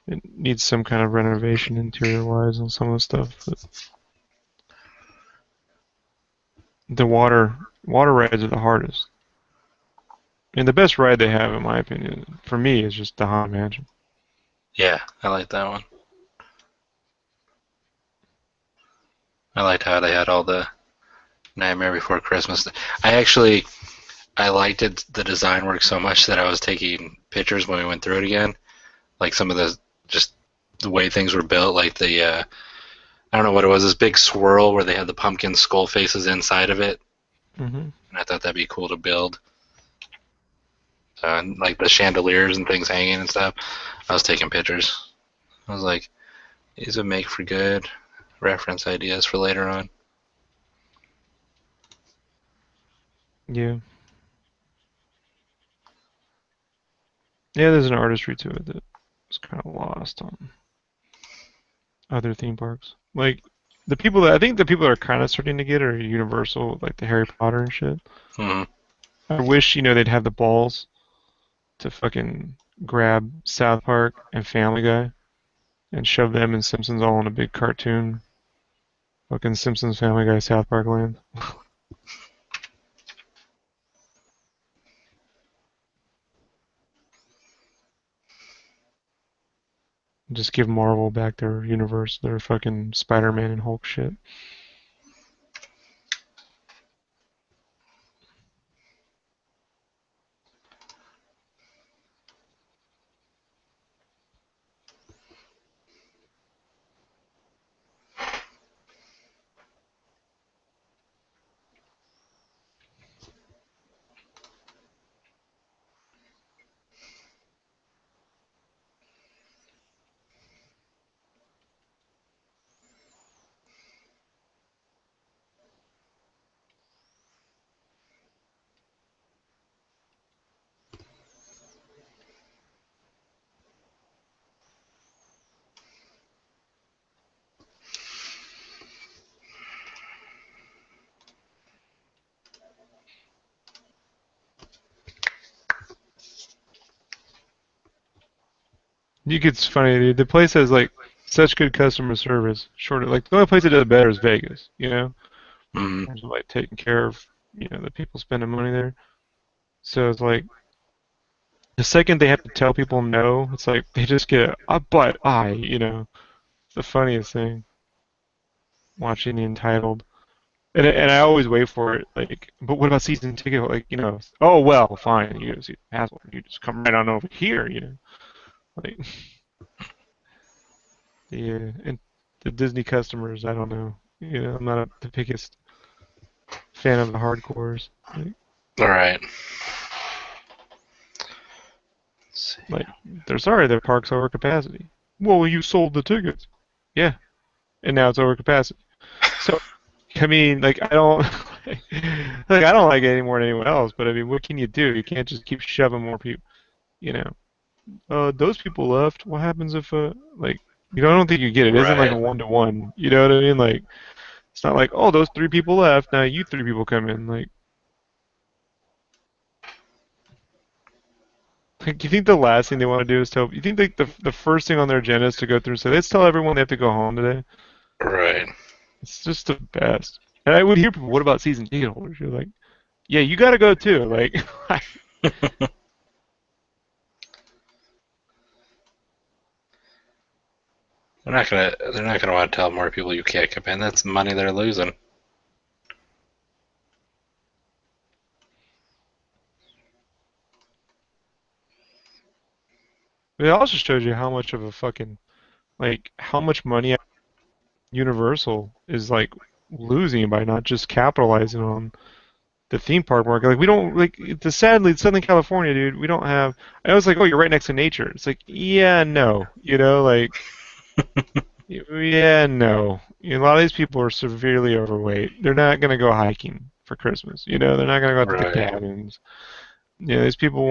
It needs some kind of renovation interior-wise on some of the stuff, but the water rides are the hardest. And the best ride they have, in my opinion, for me, is just the Haunted Mansion. Yeah, I like that one. I liked how they had all the Nightmare Before Christmas. I liked it, the design work so much that I was taking pictures when we went through it again. Like some of the just the way things were built, like the I don't know what it was, this big swirl where they had the pumpkin skull faces inside of it, Hmm. and I thought that'd be cool to build. And like the chandeliers and things hanging and stuff. I was taking pictures. I was like, these would make for good reference ideas for later on. Yeah. Yeah, there's an artistry to it that was kind of lost on other theme parks. Like I think the people that are kind of starting to get are Universal, like the Harry Potter and shit. Hmm. I wish, they'd have the balls to fucking grab South Park and Family Guy and shove them and Simpsons all in a big cartoon. Fucking Simpsons, Family Guy, South Park land. Just give Marvel back their universe, their fucking Spider-Man and Hulk shit. You it's funny, dude. The place has like such good customer service. Short, like the only place that does it better is Vegas. Mm, In terms of like taking care of the people spending money there. So it's like the second they have to tell people no, it's like they just get a but it's the funniest thing watching the entitled. And I always wait for it, like, but what about season ticket? Like, oh well, fine, you see hassle, you just come right on over here. Like and the Disney customers, I don't know, I'm not the biggest fan of the hardcores. all right. Let's see. Like they're sorry their park's over capacity. Well, you sold the tickets. Yeah, and now it's over capacity. So, I mean, like I don't I don't like it any more than anyone else, but I mean, what can you do? You can't just keep shoving more people, you know. Those people left. What happens if like I don't think you get it. It isn't like a Right, 1-to-1. You know what I mean? Like it's not like, oh, those three people left, now you three people come in. Like, you think the last thing they want to do is tell? You think like the first thing on their agenda is to go through and say, let's tell everyone they have to go home today? right. It's just the best. And I would hear people, what about season ticket holders? You're like, yeah, you got to go too. Like, They're not gonna want to tell more people you can't come in. That's money they're losing. it also shows you how much of a fucking like how much money Universal is like losing by not just capitalizing on the theme park market. Like we don't like the sadly Southern California, dude. We don't have. I was like, oh, you're right next to nature. It's like, yeah, no, like yeah, no. A lot of these people are severely overweight. They're not gonna go hiking for Christmas. They're not gonna go out to the Right, cabins. These people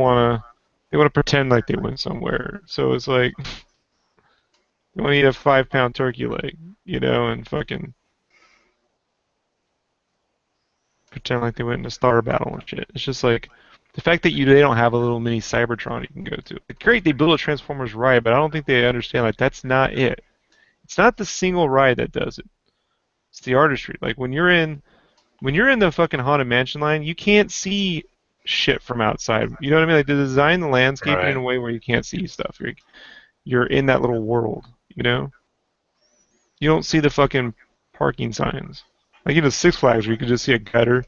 they wanna pretend like they went somewhere. So it's like they want to eat a 5-pound turkey leg, and fucking pretend like they went in a star battle and shit. It's just like the fact that they don't have a little mini Cybertron you can go to. Like, great, they build a Transformers ride, but I don't think they understand like that's not it. It's not the single ride that does it. It's the artistry. Like when you're in the fucking Haunted Mansion line, you can't see shit from outside. You know what I mean? Like they design the landscaping in right, a way where you can't see stuff. You're in that little world. You don't see the fucking parking signs. Like Six Flags where you can just see a gutter.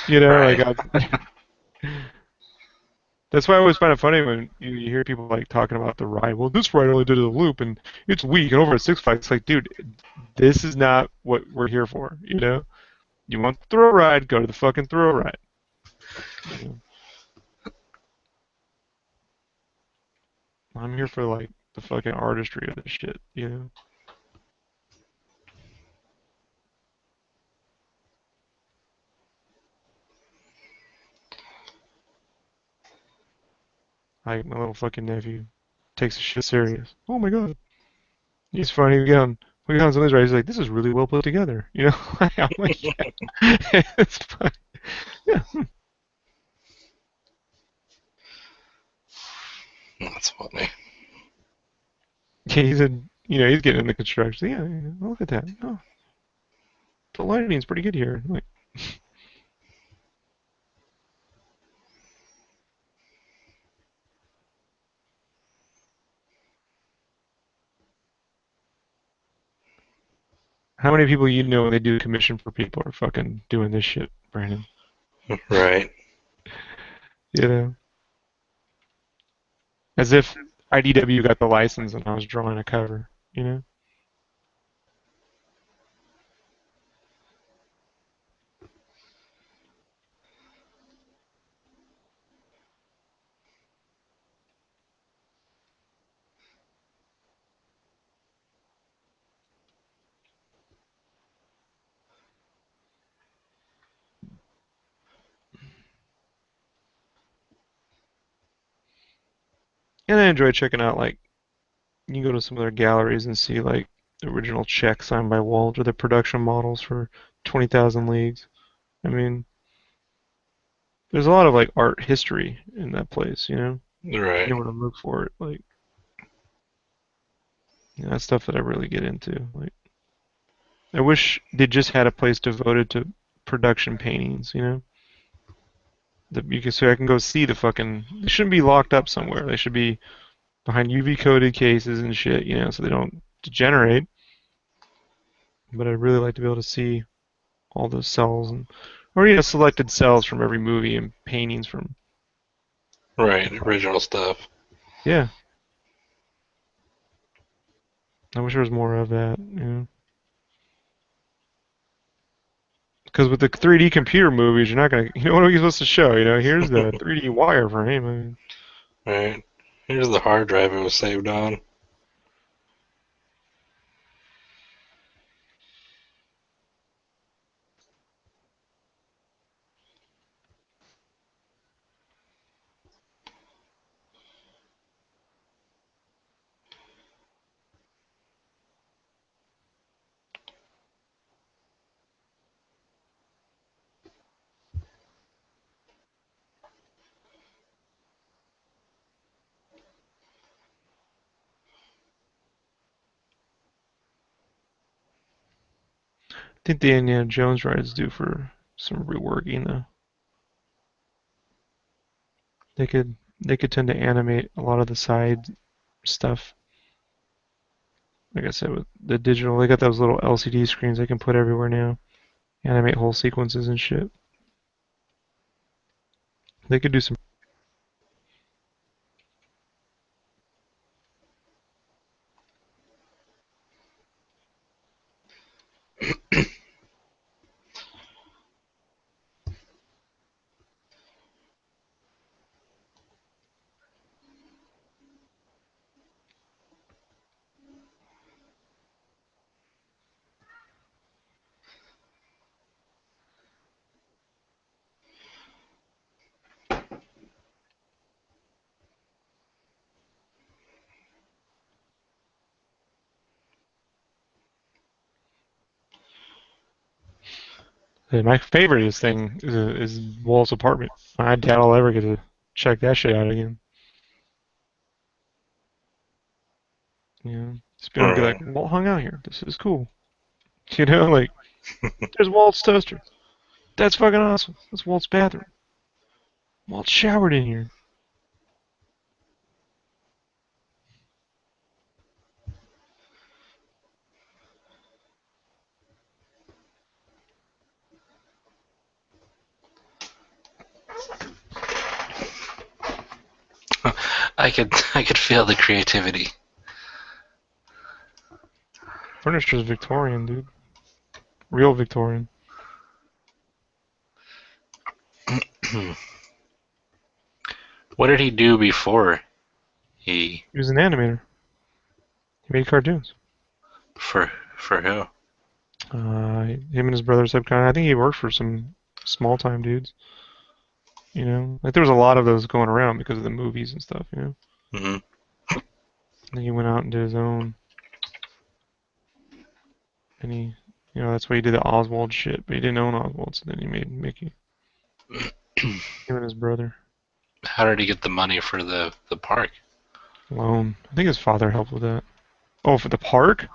Like right. that's why I always find it funny when you hear people like talking about the ride. Well, this ride only did a loop and it's weak. And over at Six Flags, it's like, dude, this is not what we're here for. You want the thrill ride? Go to the fucking thrill ride. You know? I'm here for like the fucking artistry of this shit. Like my little fucking nephew takes the shit serious. Oh my god, he's funny. We got on something's right. He's like, this is really well put together. I'm like, yeah, it's fun. Yeah, That's funny. yeah. He's getting into construction. Yeah, yeah, look at that. Oh, the lighting's pretty good here. Like, how many people when they do commission for people are fucking doing this shit, Brandon? Right. You know, as if IDW got the license and I was drawing a cover. And I enjoy checking out like you can go to some of their galleries and see like the original checks signed by Walt or the production models for 20,000 Leagues. I mean, there's a lot of like art history in that place. You Right. know what to look for it. Like That's stuff that I really get into. Like, I wish they just had a place devoted to production paintings. That you can so I can go see the fucking. They shouldn't be locked up somewhere. They should be behind UV coated cases and shit. So they don't degenerate. But I'd really like to be able to see all those cells or selected cells from every movie and paintings from. Right, original stuff. Yeah, I wish there was more of that. Because with the 3D computer movies, you're not gonna. What are you supposed to show? Here's the 3D wireframe. I mean, Right. Here's the hard drive it was saved on. I think the Indiana Jones ride is due for some reworking though. They could tend to animate a lot of the side stuff. Like I said, with the digital, they got those little LCD screens they can put everywhere now. Animate whole sequences and shit. They could do some. My favorite thing is Walt's apartment. I doubt I'll ever get to check that shit out again. Just be able to be like, Right. Walt hung out here. This is cool. Like there's Walt's toaster. That's fucking awesome. That's Walt's bathroom. Walt showered in here. I could feel the creativity. Furniture's Victorian, dude. Real Victorian. What did he do before he He was an animator. He made cartoons. for who? Him and his brother subcon. I think he worked for some small time dudes. Like there was a lot of those going around because of the movies and stuff. Hmm. And then he went out and did his own, and that's why he did the Oswald shit. But he didn't own Oswald, so then he made Mickey. Him and his brother. How did he get the money for the park? Loan. I think his father helped with that. Oh, for the park?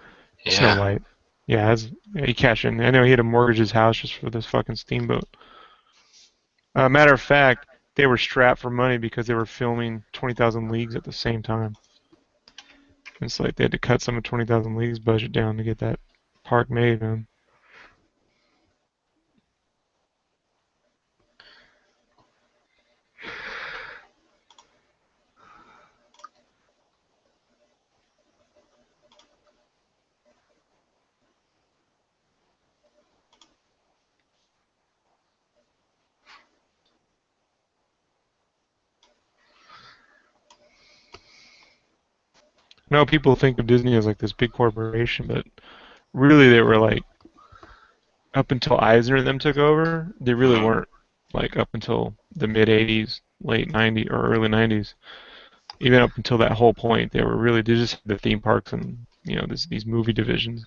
Snow Yeah. White. Yeah, he cashed in. I know he had to mortgage his house just for this fucking steamboat. Matter of fact, they were strapped for money because they were filming 20,000 Leagues at the same time. It's like they had to cut some of 20,000 Leagues budget down to get that park made, man. I know people think of Disney as like this big corporation, but really they were like up until Eisner and them took over, they really Hmm. weren't like up until the mid 80s, late 90s or early 90s. Even up until that whole point, they just had the theme parks and these movie divisions.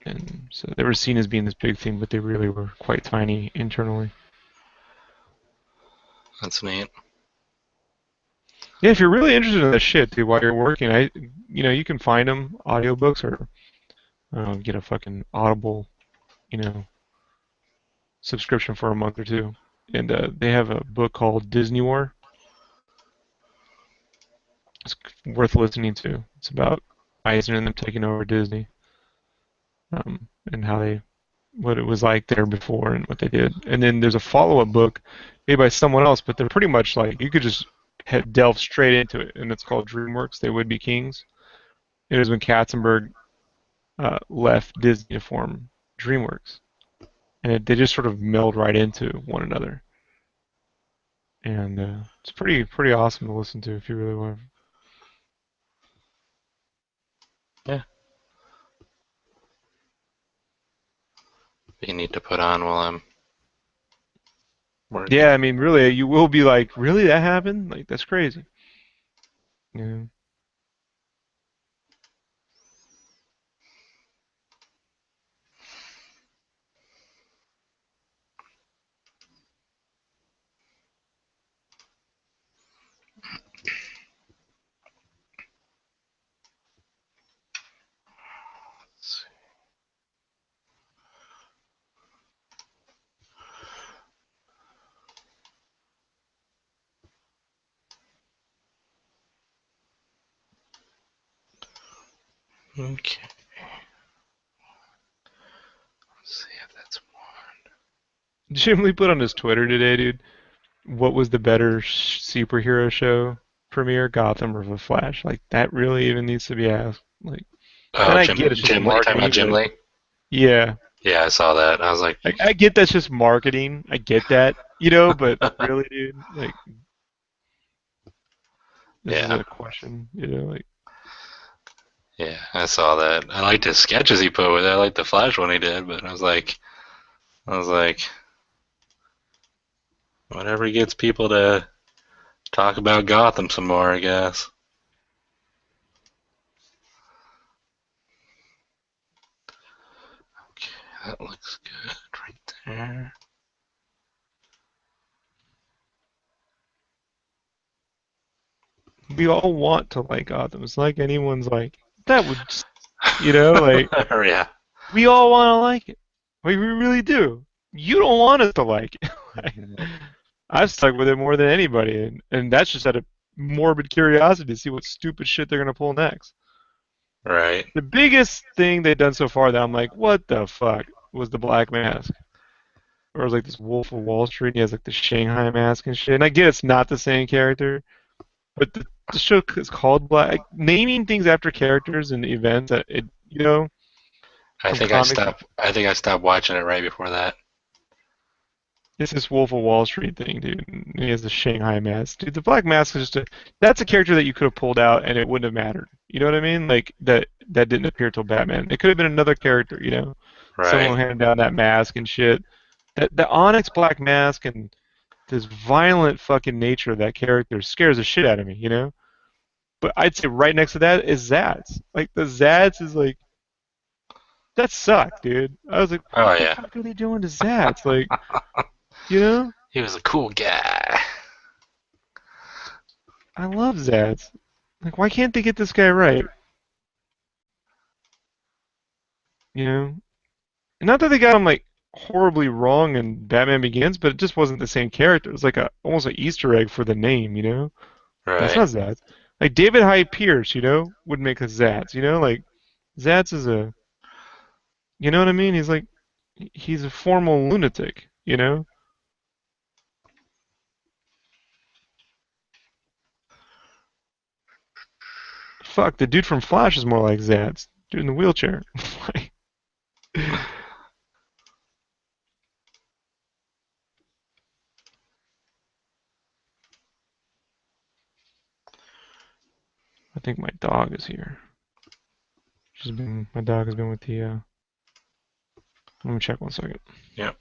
And so they were seen as being this big thing, but they really were quite tiny internally. That's neat. Yeah, if you're really interested in that shit, dude, while you're working, you can find them audiobooks or get a fucking Audible, you know, subscription for a month or two. And they have a book called Disney War. It's worth listening to. It's about Eisner and them taking over Disney, and what it was like there before and what they did. And then there's a follow-up book made by someone else, but they're pretty much like you could just delve straight into it, and it's called DreamWorks. They Would Be Kings. It was when Katzenberg left Disney to form DreamWorks, and they just sort of meld right into one another. And it's pretty awesome to listen to if you really want. Yeah. You need to put on while I'm Yeah, working. I mean, really, you will be like, really, that happened? Like, that's crazy. Yeah. Okay. Let's see if that's Jim Lee put on his Twitter today, dude. What was the better superhero show premiere, Gotham or The Flash? Like, that really even needs to be asked. Like, oh, and I get it's just Jim Lee. You talking about marketing, Jim but Lee? yeah, Yeah, I saw that. I was like, I get that's just marketing. I get that, but really, dude, like, this is yeah, a question, like, yeah, I saw that. I liked his sketches he put with it. I liked the Flash one he did, but I was like, whatever gets people to talk about Gotham some more, I guess. Okay, that looks good right there. we all want to like Gotham. It's like anyone's like, that would, like, Yeah, we all want to like it. Like, we really do. You don't want us to like it. Like, I've stuck with it more than anybody, and that's just out of morbid curiosity to see what stupid shit they're gonna pull next. right. The biggest thing they've done so far that I'm like, what the fuck, was the Black Mask. Or it was like this Wolf of Wall Street. He has like the Shanghai mask and shit. And I get it's not the same character, but the show is called Black. Like, naming things after characters and events that I from think I comics. stopped. I think I stopped watching it right before that. It's this Wolf of Wall Street thing, dude. And he has the Shanghai mask. Dude, the Black Mask is that's a character that you could have pulled out and it wouldn't have mattered. You know what I mean? Like that didn't appear till Batman. It could have been another character. Right, Someone handed down that mask and shit. That the Onyx Black Mask and this violent fucking nature of that character scares the shit out of me. But I'd say right next to that is Zaz. Like the Zaz is like that sucked, dude. I was like, oh what the yeah, fuck are they doing to Zaz? Like, you know? he was a cool guy. I love Zaz. Like, why can't they get this guy right? You know? And not that they got him like horribly wrong in Batman Begins, but it just wasn't the same character. It was like a almost an Easter egg for the name. That's Right. not Zaz. Like David Hyde Pierce, would make a Zaz. Like Zaz is you know what I mean? He's a formal lunatic. Fuck, the dude from Flash is more like Zaz. Dude in the wheelchair. Like, I think my dog is here. My dog has been with the let me check one second. Yep.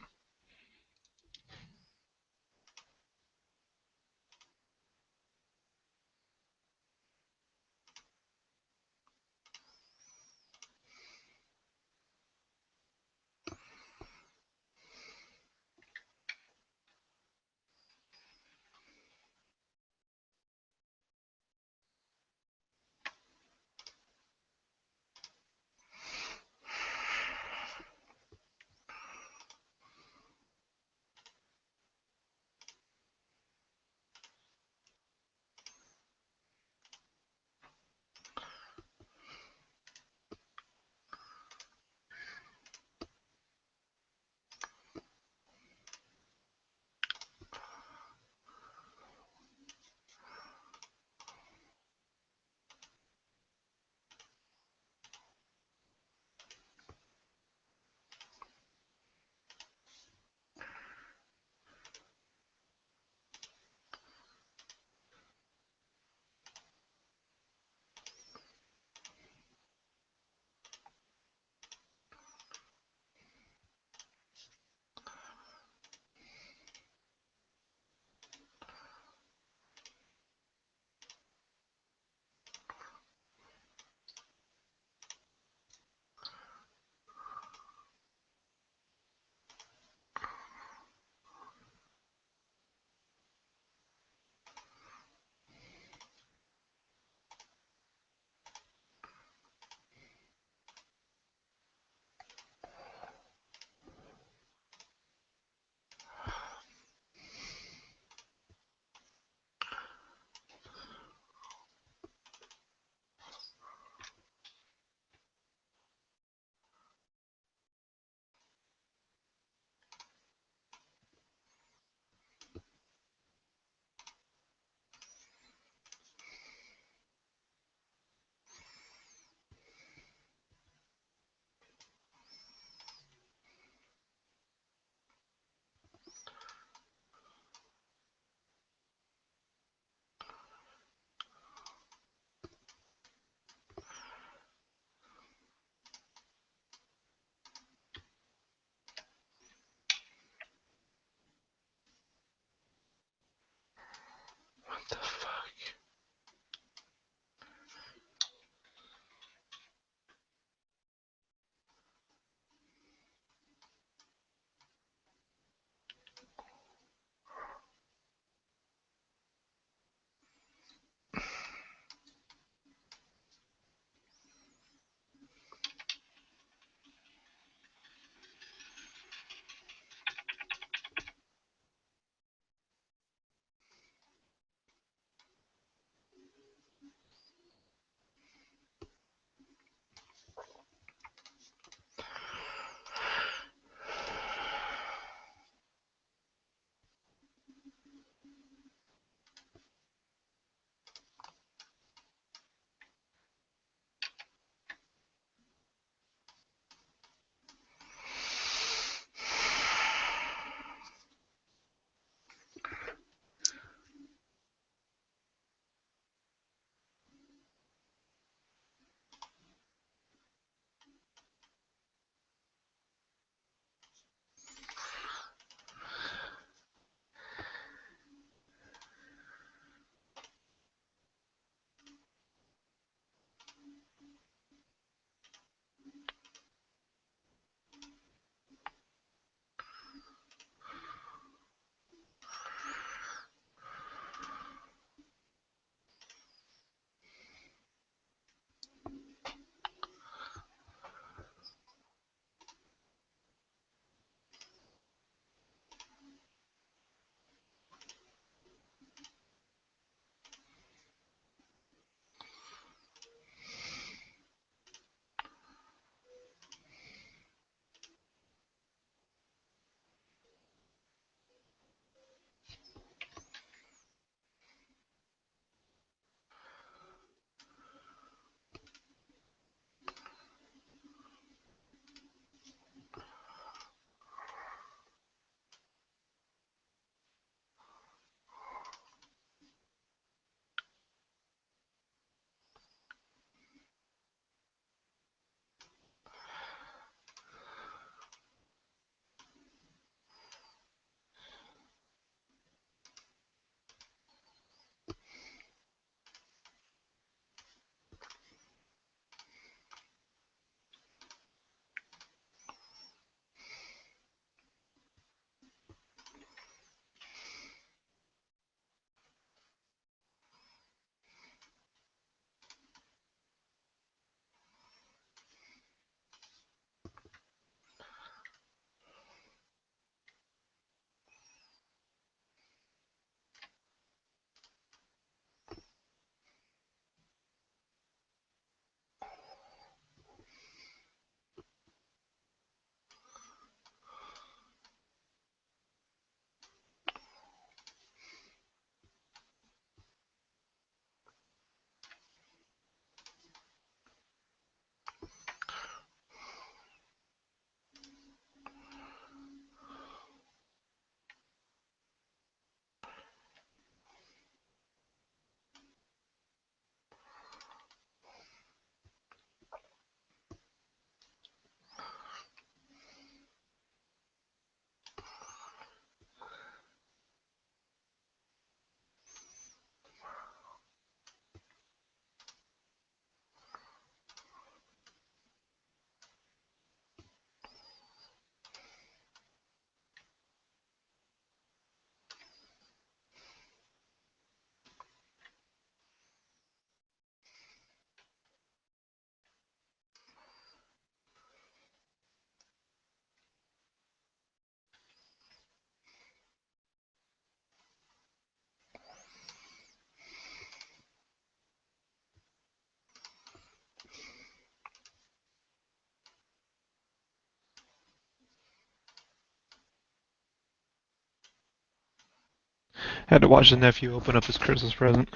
Had to watch the nephew open up his Christmas present.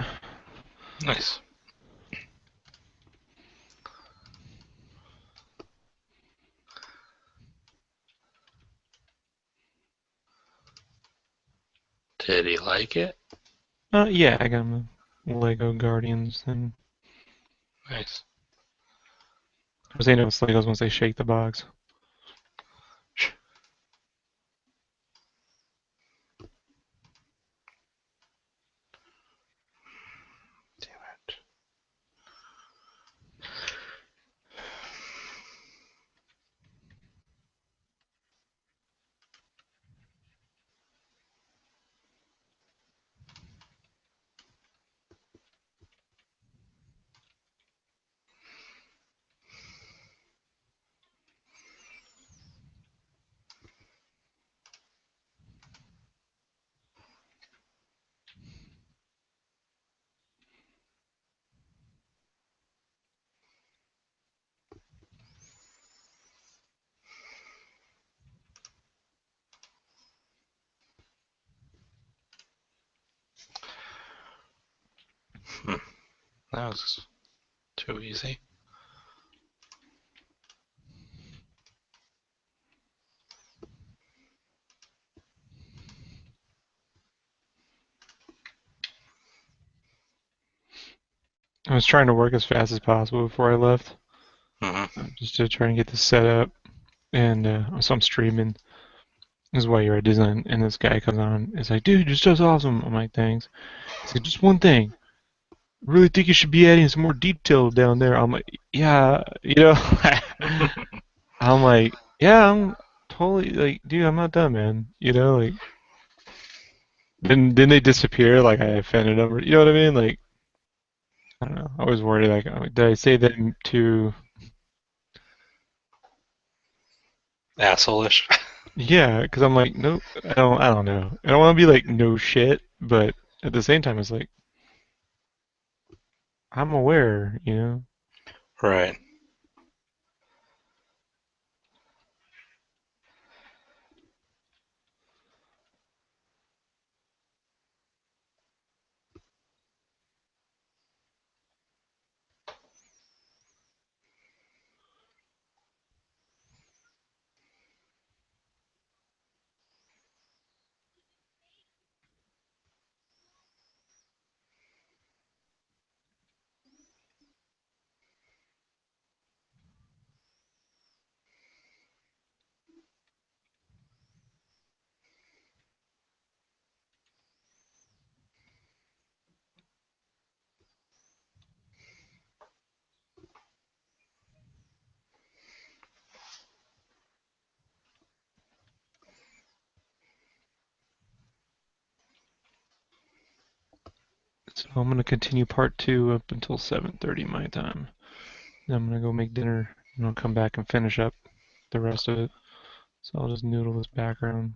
Nice. Did he like it? Yeah, I got him the Lego Guardians thing. Nice. I was saying it's Legos once they shake the box. Damn it. That was too easy. I was trying to work as fast as possible before I left, Mm-hmm. just to try and get this set up. And so I'm streaming. This is why you're at Disneyland. And this guy comes on. It's like, dude, your stuff's awesome. I'm like, thanks. He's like, just one thing. I really think you should be adding some more detail down there. I'm like, yeah, I'm like, yeah, I'm totally like, dude, I'm not done, man. Like, then they disappear. Like I offended them. You know what I mean? Like, I don't know. I was worried. Like, did I say that too? Asshole-ish. Yeah, because I'm like, no, I don't know. I don't want to be like, no shit, but at the same time, it's like, I'm aware. Right. So I'm gonna continue part two up until 7:30 my time. Then I'm gonna go make dinner, and I'll come back and finish up the rest of it. So I'll just noodle this background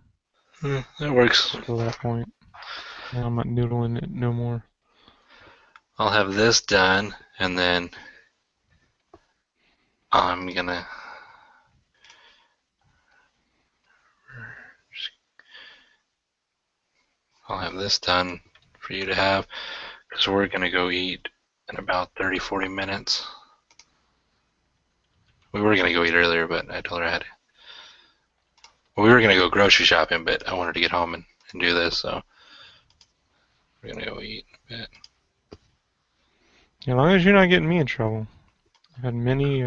That works. until that point. Now I'm not noodling it no more. I'll have this done, and then I'm gonna I'll have this done for you to have, because we're gonna go eat in about 30-40 minutes. We were gonna go eat earlier, but I told her I had to. Well, we were gonna go grocery shopping, but I wanted to get home and do this, so we're gonna go eat in a bit. As long as you're not getting me in trouble. I've had many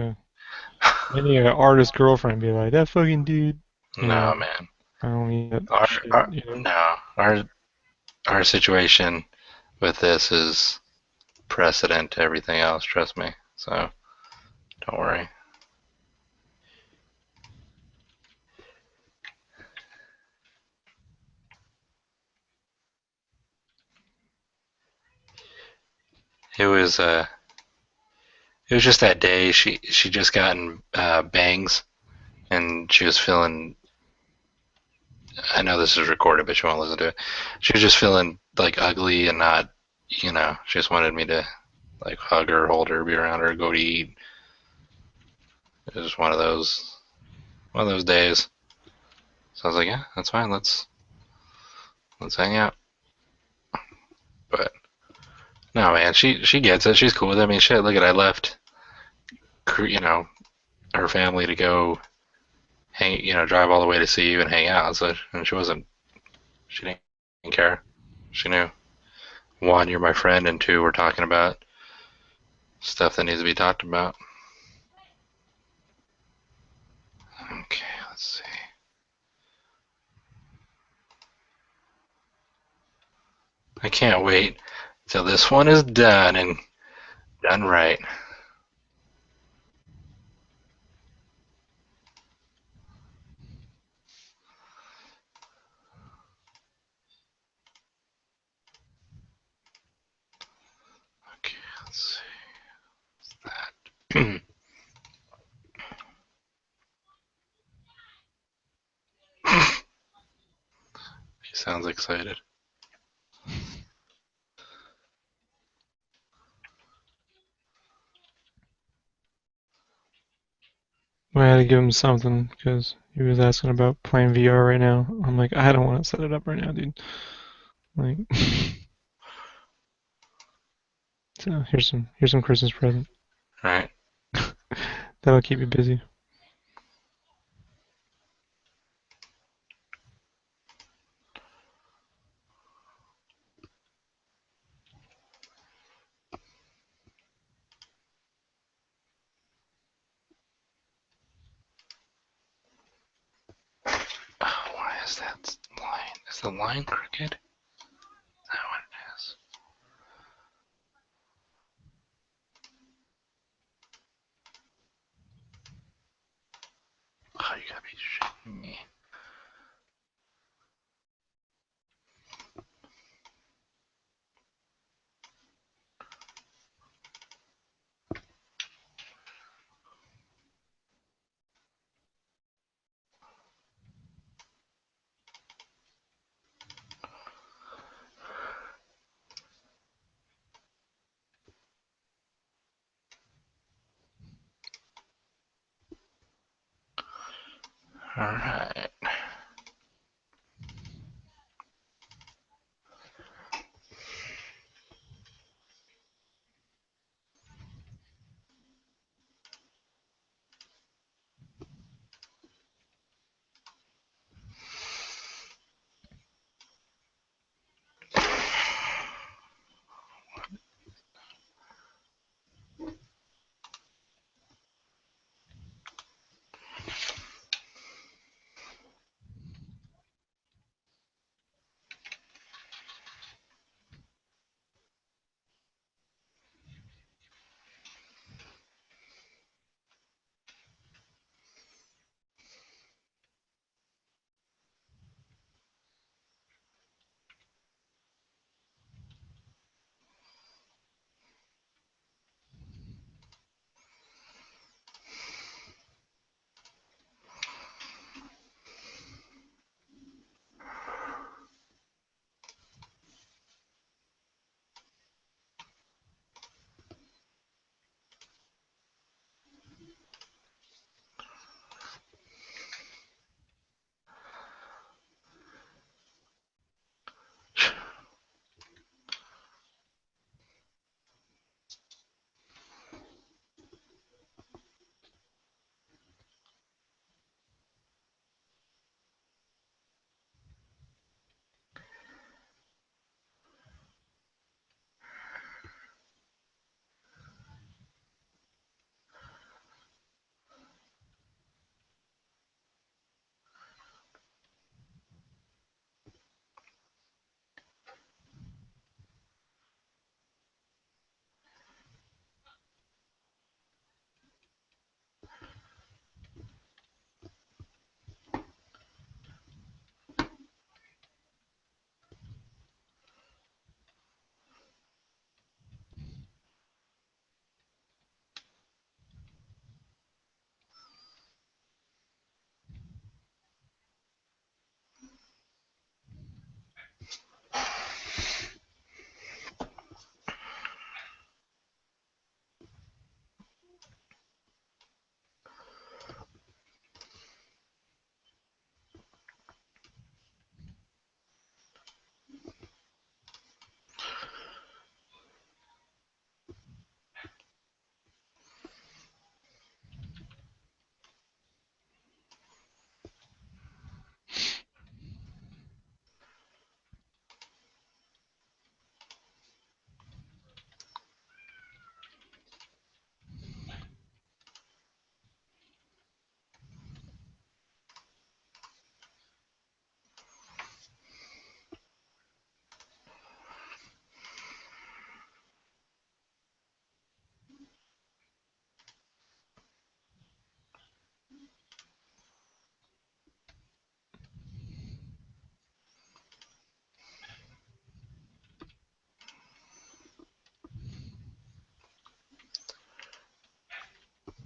artist girlfriend be like, that fucking dude. No, And man. I don't need that Our, our shit. no, our situation with this is precedent to everything else. Trust me. So don't worry. It was it was just that day. She just gotten bangs, and she was feeling. I know this is recorded, but she won't listen to it. She was just feeling like ugly and not, she just wanted me to like hug her, hold her, be around her, go to eat. It was one of those days. So I was like, yeah, that's fine. Let's hang out. But no, man, she gets it. She's cool with it. I mean, shit. Look at I left, her family to go hang, drive all the way to see you and hang out. So, and she didn't care. She knew. One, you're my friend, and two, we're talking about stuff that needs to be talked about. Okay, let's see. I can't wait till this one is done and done right. Okay, let's see. What's that? He sounds excited. I had to give him something because he was asking about playing VR right now. I'm like, I don't want to set it up right now, dude. Like, so here's some Christmas present. Right. That'll keep you busy. Oh, why is that line? Is the line crooked? Is that what it is? Oh, you gotta be shitting me. Alright.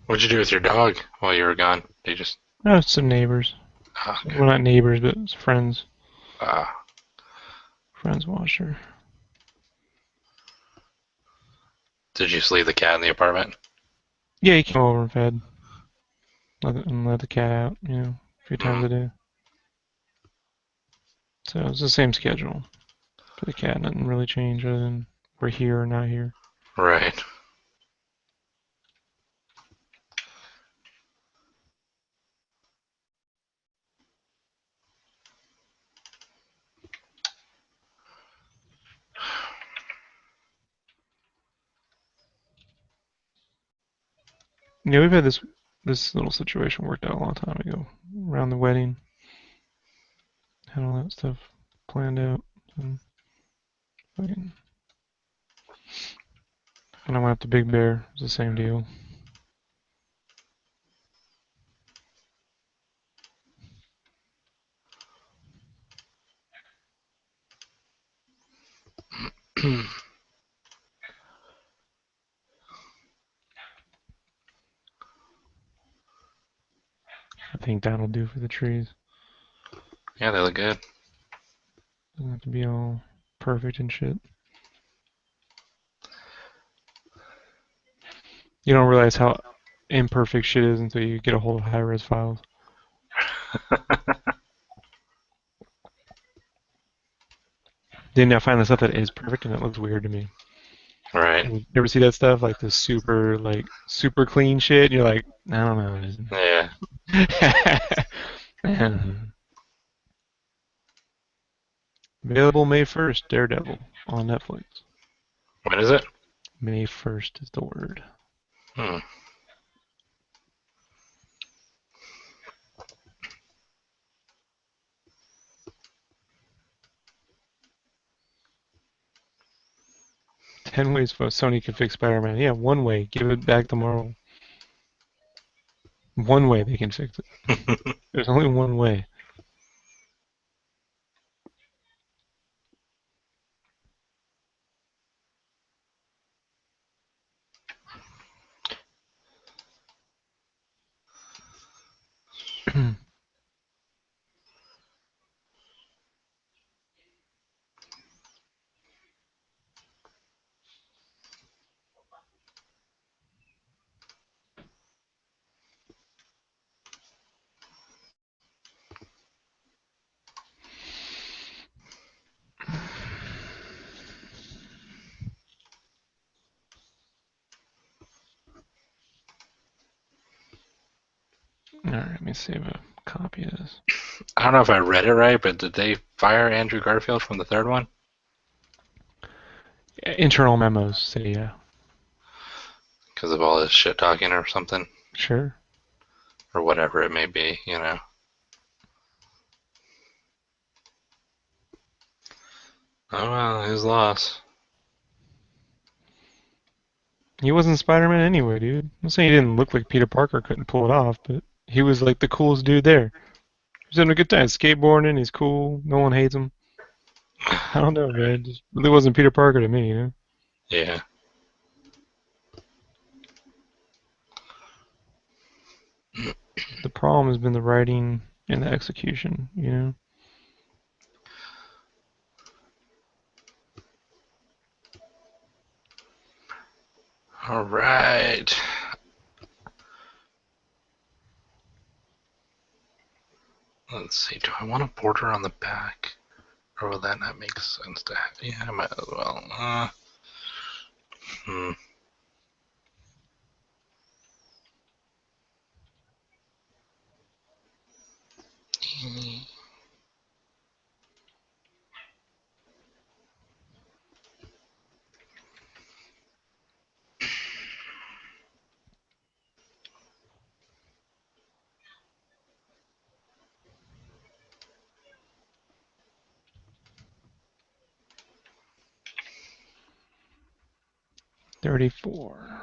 What'd you do with your dog while you were gone? They just No, some neighbors. okay. Well, not neighbors, but it's friends. Ah, Friends watched her. did you just leave the cat in the apartment? Yeah, he came over and fed. Let the cat out, a few times Mm, a day. So it's the same schedule for the cat. Nothing really changed other than we're here or not here. right. Yeah, we've had this little situation worked out a long time ago around the wedding. Had all that stuff planned out. And fucking, when I went up to Big Bear, it was the same deal. I think that'll do for the trees. Yeah, they look good. Doesn't have to be all perfect and shit. You don't realize how imperfect shit is until you get a hold of high-res files. Then I find the stuff that is perfect and it looks weird to me. Right. You ever see that stuff like the super clean shit? You're like, I don't Yeah. know. Available May 1st, Daredevil on Netflix. When is it? May 1st is the word. Hmm. 10 ways Sony can fix Spider-Man. Yeah, one way. Give it back to Marvel. One way they can fix it. There's only one way. All right, let me save a copy of this. I don't know if I read it right, but did they fire Andrew Garfield from the third one? Internal memos say yeah. Because of all his shit talking or something? Sure. Or whatever it may be, you know? Oh well, his loss. He wasn't Spider-Man anyway, dude. I'm saying he didn't look like Peter Parker, couldn't pull it off, but he was like the coolest dude there. He was having a good time skateboarding. He's cool. No one hates him. I don't know, man. Just really wasn't Peter Parker to me. Yeah. The problem has been the writing and the execution. All right. Let's see. Do I want a border on the back? Or will that not make sense to have? Yeah, I might as well. Hmm. 34.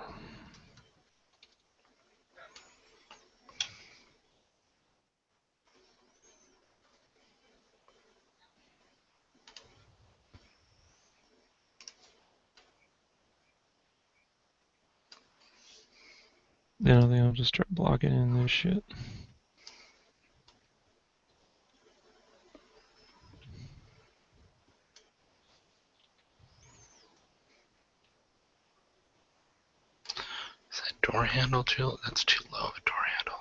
Then I think I'll just start blocking in this shit. Is that door handle too? That's too low of a door handle.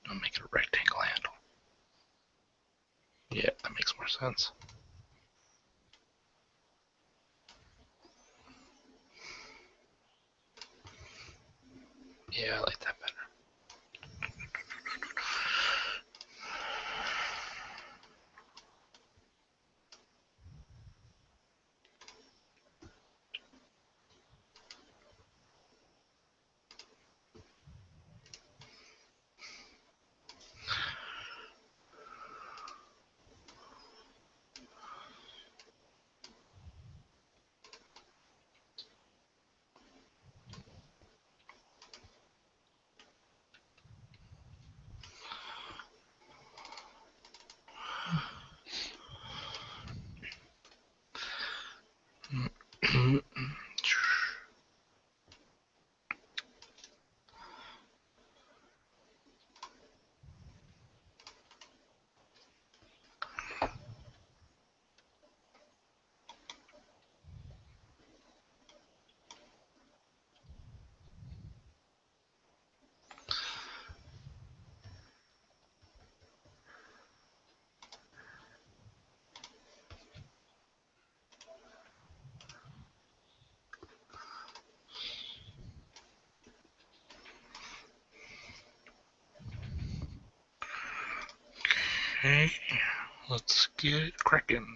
I'll make it a rectangle handle. Yeah, that makes more sense. Yeah, I like that better. Okay, let's get it cracking.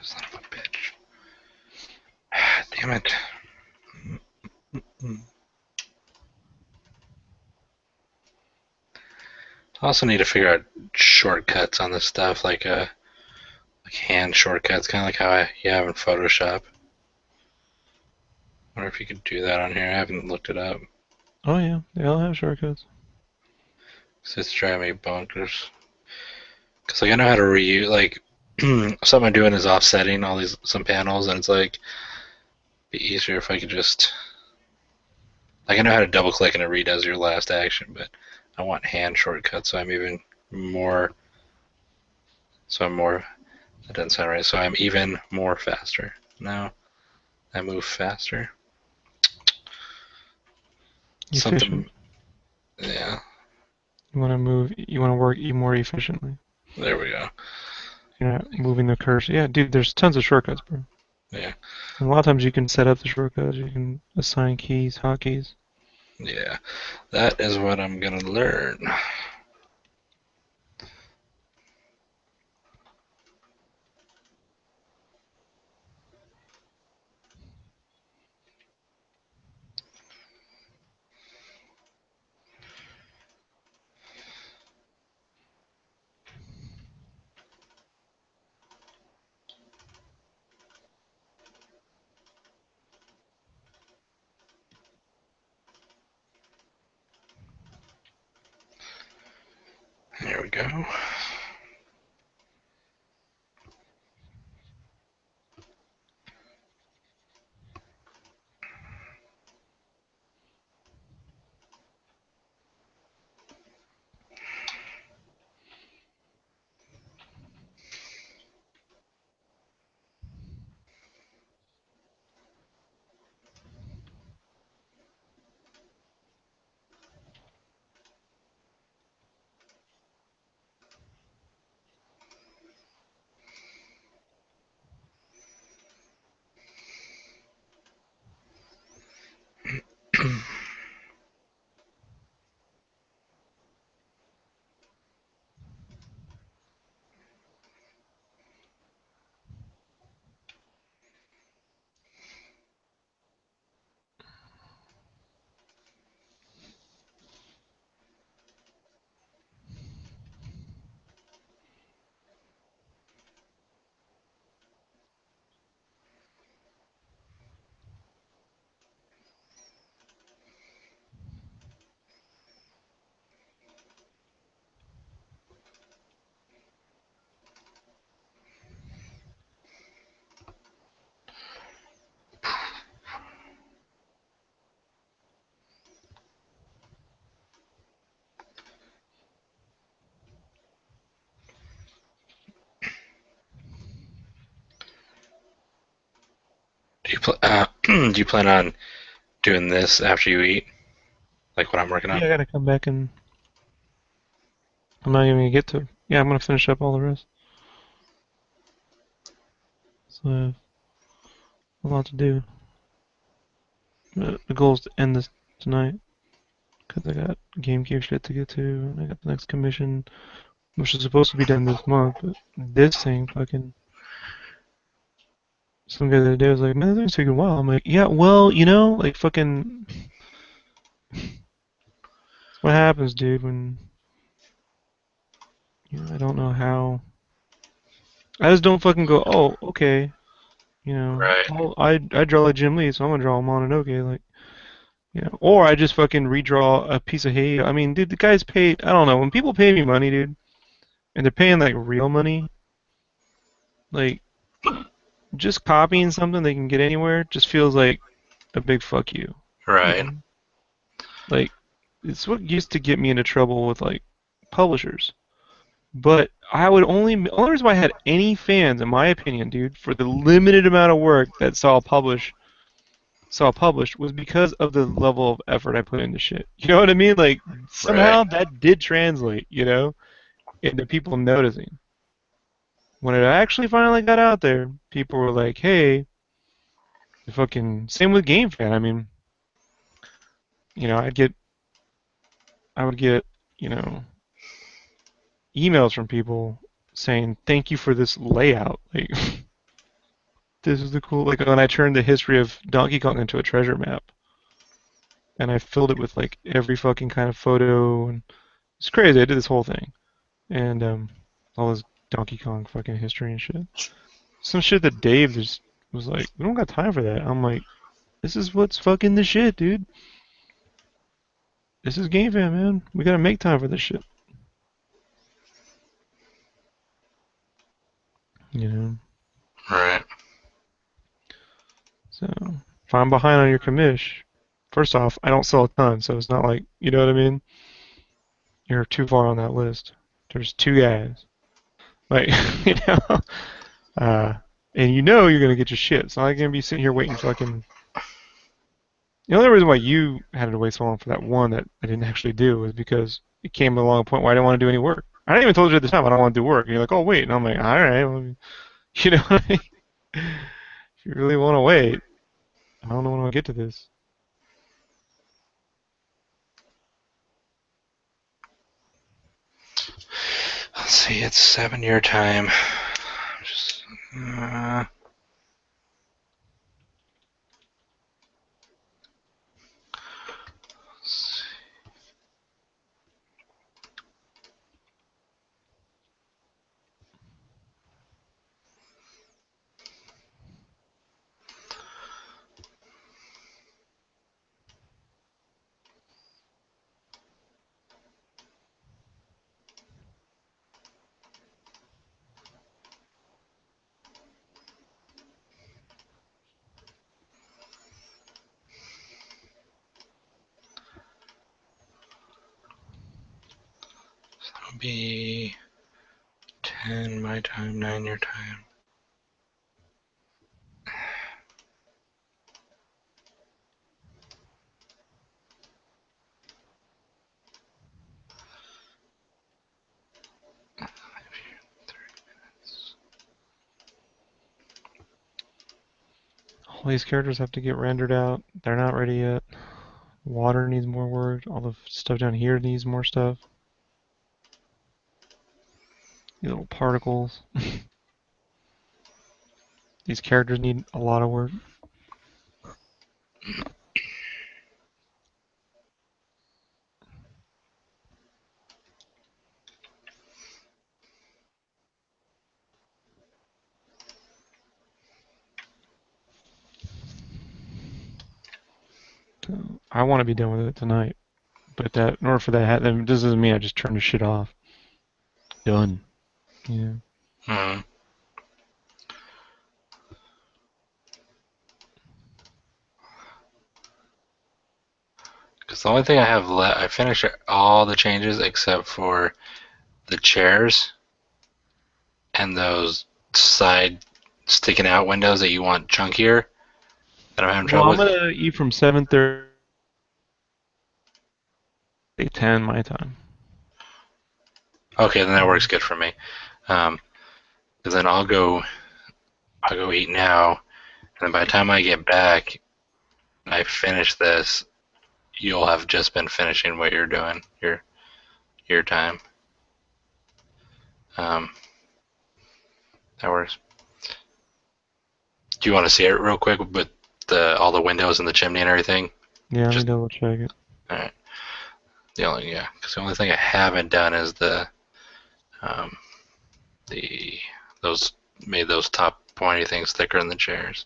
Son of a bitch. Damn it. I also need to figure out shortcuts on this stuff, like hand shortcuts, kind of like how you have in Photoshop. What if you could do that on here. I haven't looked it up. Oh yeah, they all have shortcuts. It's driving me bonkers. Because like I know how to reuse, like something I'm doing is offsetting all these some panels, and it's like be easier if I could just like I know how to double click and it redoes your last action, but I want hand shortcuts, so I'm even more. So I'm more. That doesn't sound right. So I'm even more faster now. I move faster. Efficient. Something. Yeah. You want to move. You want to work more efficiently. There we go. You're not moving the cursor. Yeah, dude. There's tons of shortcuts, bro. Yeah. And a lot of times you can set up the shortcuts. You can assign keys, hotkeys. Yeah. That is what I'm gonna learn. There we go. Do you plan on doing this after you eat? Like what I'm working Yeah, on? I gotta come back and I'm not even gonna get to. Yeah, I'm gonna finish up all the rest. So I have a lot to do. The goal is to end this tonight because I got GameCube shit to get to, and I got the next commission, which is supposed to be done this month. But this thing, fucking, some guy the other day was like, "Man, this thing's taking a while." I'm like, "Yeah, well, like fucking, that's what happens, dude. When I don't know how. I just don't fucking go. Oh, okay. Right. Well, I draw like Jim Lee, so I'm gonna draw a Mononoke, like. Or I just fucking redraw a piece of hate. I mean, dude, the guy's paid. I don't know. When people pay me money, dude, and they're paying like real money, like just copying something they can get anywhere just feels like a big fuck you. You Right. know, like it's what used to get me into trouble with like publishers. But I would only reason why I had any fans, in my opinion, dude, for the limited amount of work that saw published was because of the level of effort I put into shit. You know what I mean? Like Right. somehow that did translate, into people noticing. When it actually finally got out there, people were like, "Hey, the fucking same with Game Fan." I mean, you know, I'd get I would get, you know, emails from people saying, "Thank you for this layout." Like this is the cool like when I turned the history of Donkey Kong into a treasure map and I filled it with like every fucking kind of photo and it's crazy. I did this whole thing. And all this Donkey Kong fucking history and shit. Some shit that Dave just was like, we don't got time for that. I'm like, This is what's fucking the shit, dude. This is Game Fam, man. We gotta make time for this shit. You know. Right. So if I'm behind on your commish, first off, I don't sell a ton, so it's not like you know what I mean. You're too far on that list. There's two guys, like you know, uh, and you know you're gonna get your shit. It's not like you're gonna be sitting here waiting fucking. The only reason why you had to wait so long for that one that I didn't actually do was because it came along a point where I didn't want to do any work. I didn't even told you at the time I don't want to do work. And you're like, oh wait, and I'm like, all right, well, you know, what I mean? If you really want to wait, I don't know when I'll get to this. Let's see, it's 7 your time. Just, that'll be 10 my time, 9 your time. All these characters have to get rendered out. They're not ready yet. Water needs more work. All the stuff down here needs more stuff. These little particles. These characters need a lot of work. So I want to be done with it tonight. But that, in order for that, then this doesn't mean I just turn the shit off. Done. Yeah. Hmm. Because the only thing I have left, I finished all the changes except for the chairs and those side sticking out windows that you want chunkier that I'm having Well, trouble I'm with. gonna eat from 7:30 to 10 my time. Okay, then that works good for me. Because then I'll go eat now, and then by the time I get back, I finish this. You'll have just been finishing what you're doing, your time. Um, that works. Do you want to see it real quick with all the windows and the chimney and everything? Yeah, let me Just double check it. all right. Because the only thing I haven't done is um, the those made those top pointy things thicker in the chairs.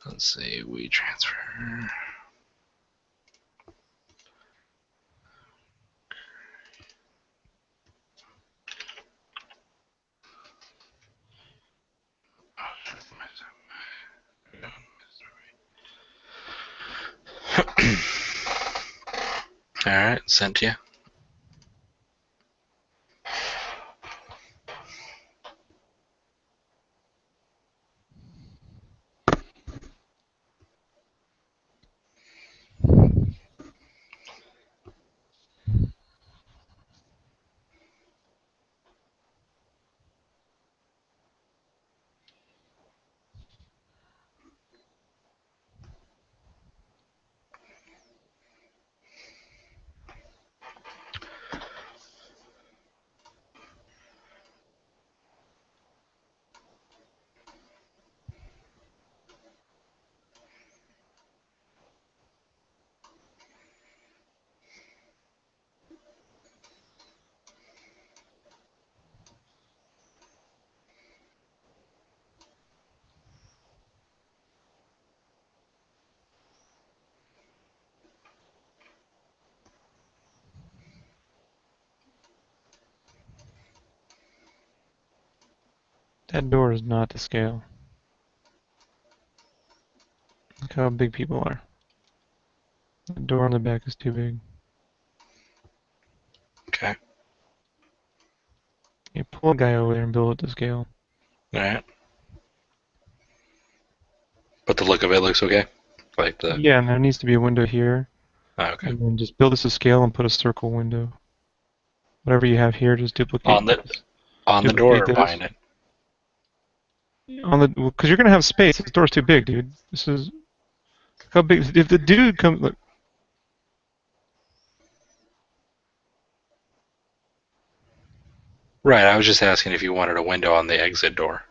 Let's see, we transfer. All right, sent to you. That door is not to scale. Look how big people are. The door on the back is too big. Okay. You pull a guy over there and build it to scale. All right. But the look of it looks okay. Like the. Yeah, and there needs to be a window here. Oh, okay. And then just build this to scale and put a circle window. Whatever you have here, just duplicate On the this. on the door Duplicate or this. behind it. On the, because you're gonna have space. This door's too big, dude. This is how big. If the dude comes, look. Right. I was just asking if you wanted a window on the exit door.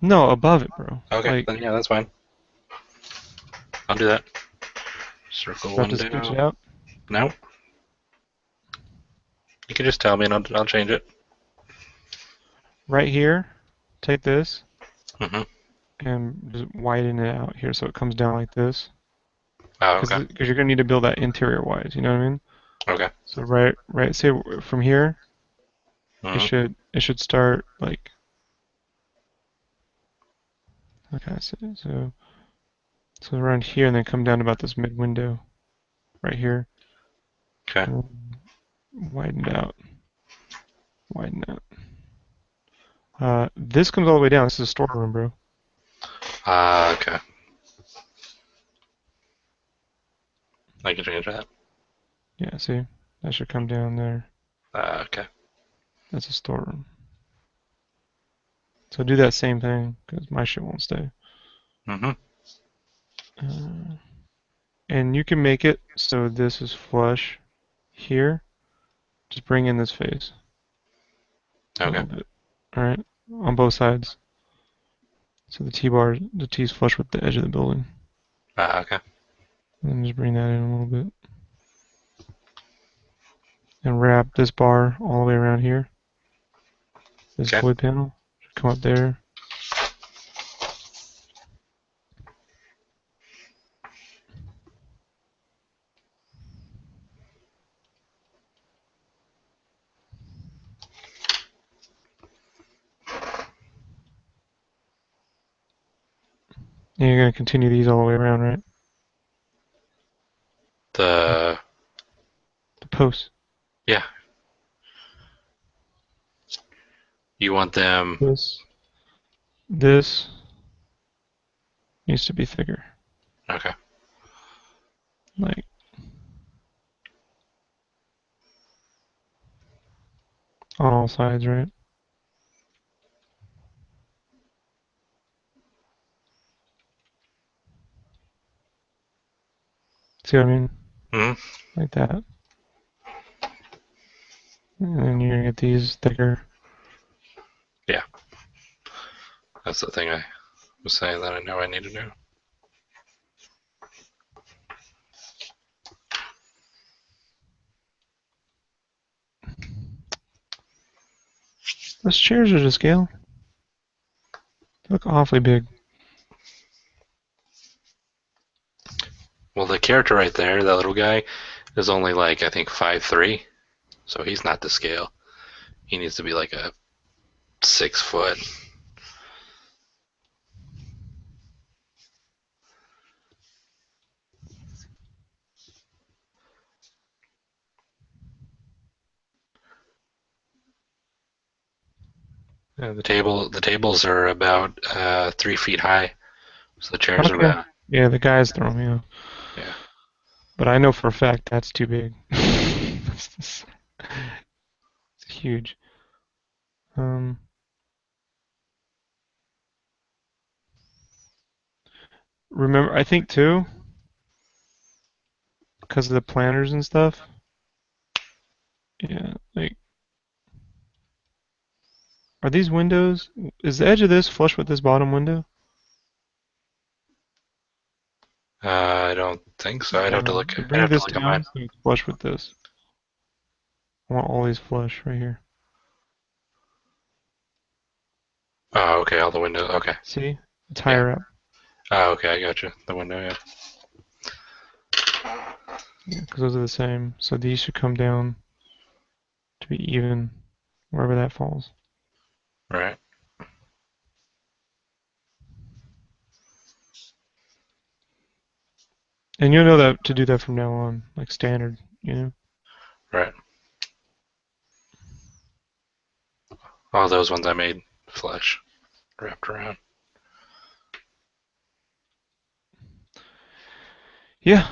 No, above it, bro. Okay. Like, Then yeah, that's fine. I'll do that. Circle you have to sketch it window. out. No. You can just tell me and I'll change it. Right here, take this Mm-hmm. and just widen it out here so it comes down like this. Oh, Because okay. you're gonna need to build that interior wise. You know what I mean? Okay. So right. Say from here, Mm-hmm. it should start like. Okay, so around here and then come down about this mid window right here. Okay. And widen it out. Widen out. This comes all the way down. This is a storeroom, bro. Okay. I can change that. Yeah, see? That should come down there. Okay. That's a storeroom. So do that same thing, because my shit won't stay. Mm-hmm. Uh, and you can make it so this is flush here. Just bring in this face a Okay. little bit. Alright? On both sides. So the T's flush with the edge of the building. Okay. And then just bring that in a little bit. And wrap this bar all the way around here. This Okay. void panel should come up there. And you're going to continue these all the way around, right? The The posts. yeah. You want them. This needs to be thicker. Okay. Like, on all sides, right? See what I mean? Mm-hmm. Like that. And then you're going to get these thicker. Yeah. That's the thing I was saying that I know I need to do. Those chairs are to scale. They look awfully big. Well, the character right there, that little guy, is only like I think 5'3", so he's not to scale. He needs to be like a 6 foot. Yeah, the tables are about 3 feet high, so the chairs are Okay. about Yeah, the guys throw me off. yeah. But I know for a fact that's too big. It's huge. Um, remember, I think too, because of the planners and stuff. Yeah, like, are these windows? Is the edge of this flush with this bottom window? I don't think so. I'd have to No. look. So I'd bring have to this look at mine. down so it's flush with this. I want all these flush right here. Oh, okay. All the windows. Okay. See? It's Yeah. higher up. Oh, okay. I got you. The window. Yeah. Yeah, because those are the same. So these should come down to be even wherever that falls. Right. And you'll know that to do that from now on, like standard, you know? Right. All those ones I made flesh wrapped around. Yeah.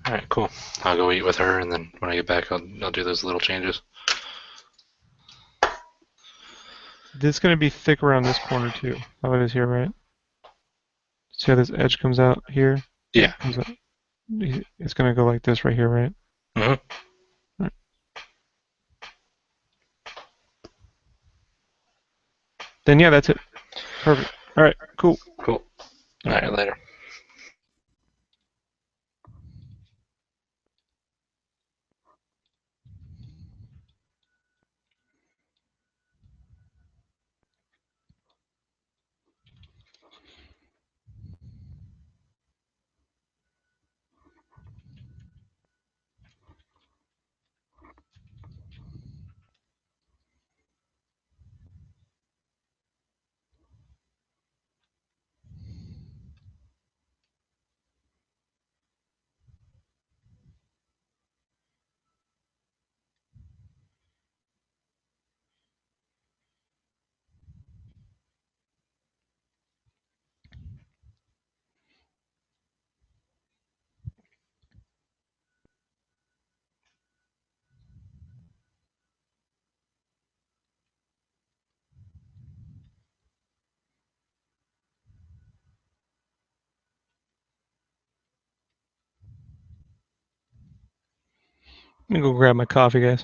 All right, cool. I'll go eat with her, and then when I get back, I'll do those little changes. This is going to be thick around this corner too. How it is here, right? See how this edge comes out here? Yeah. Comes out. It's going to go like this right here, right? Mm-hmm. Right. Then yeah, that's it. Perfect. All right, cool. Cool. All right, later. Let me go grab my coffee, guys.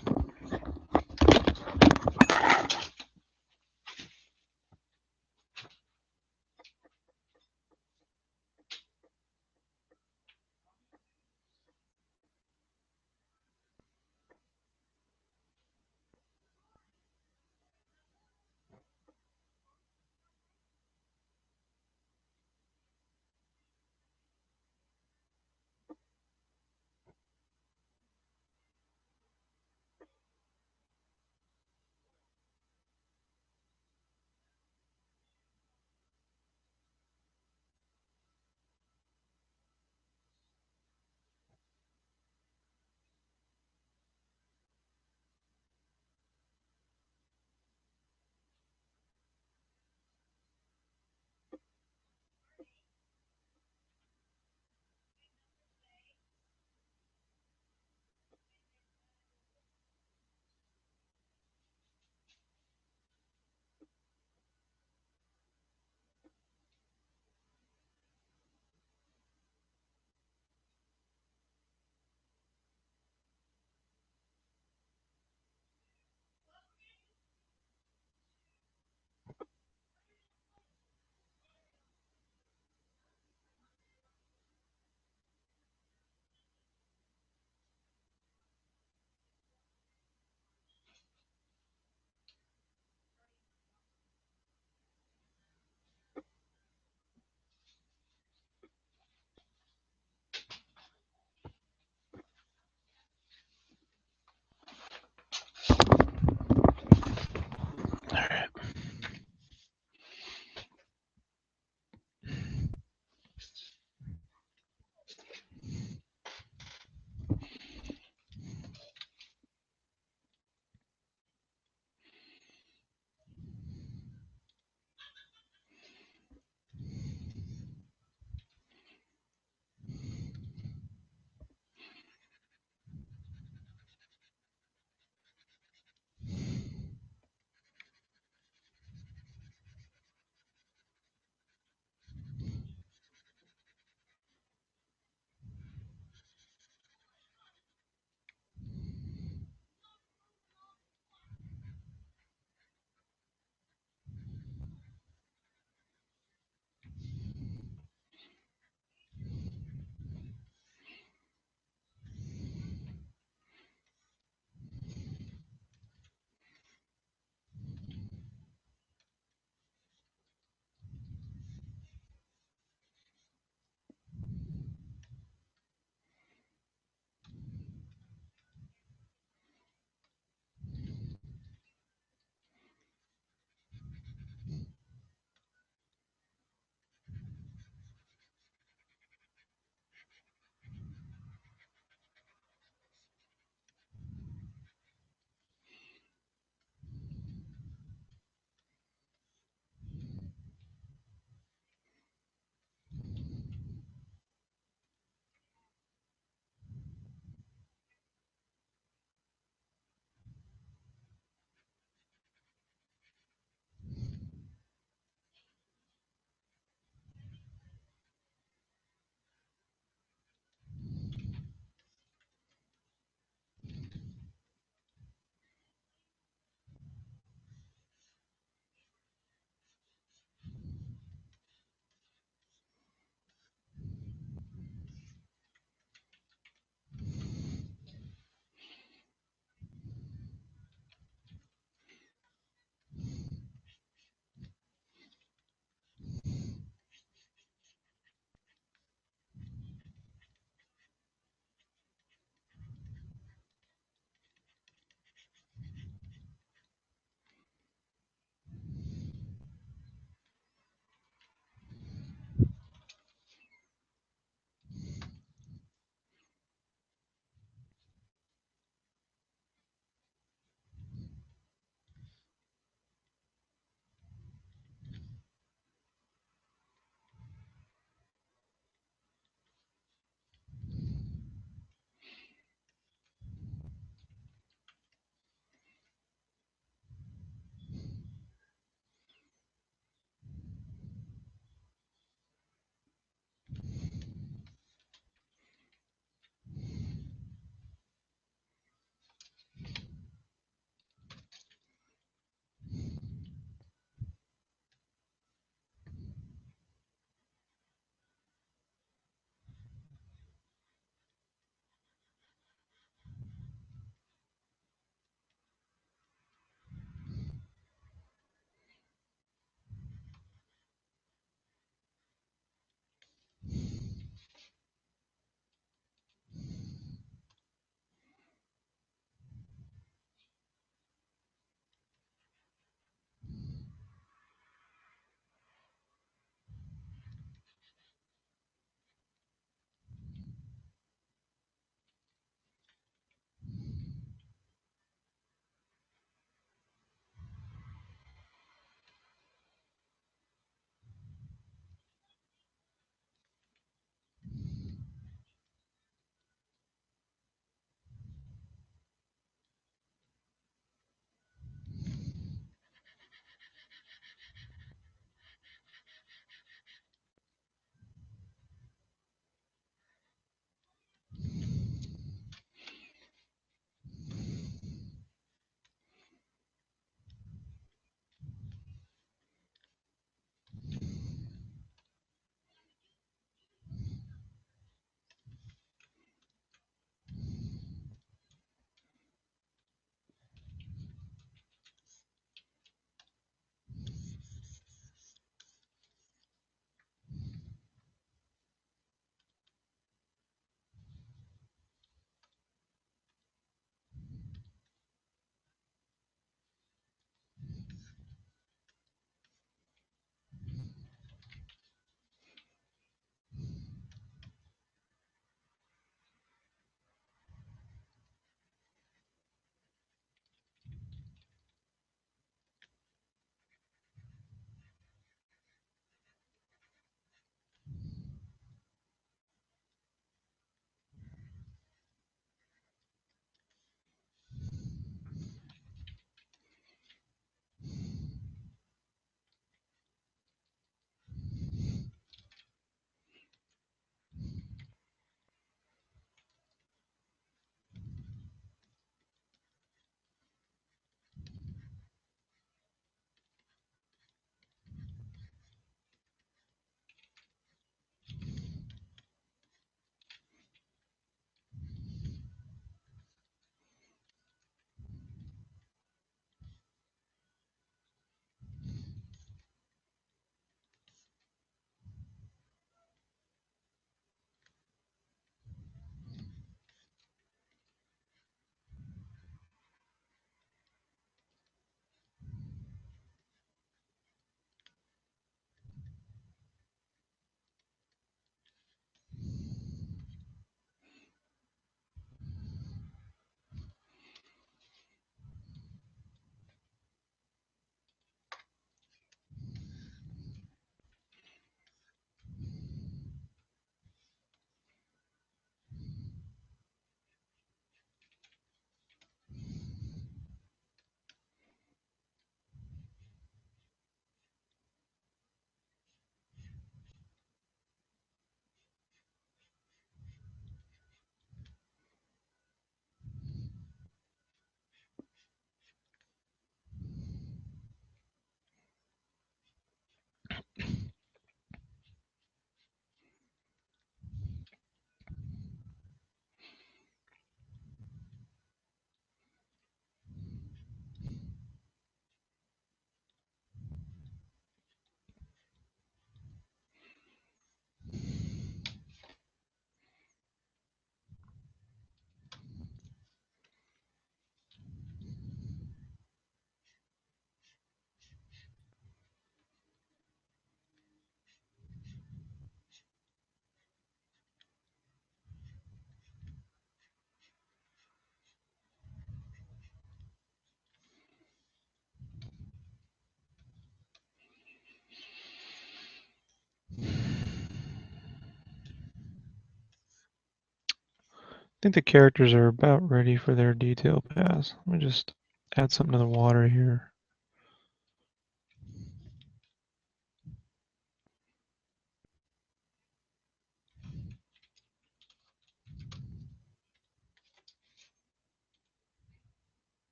think the characters are about ready for their detail pass. Let me just add something to the water here.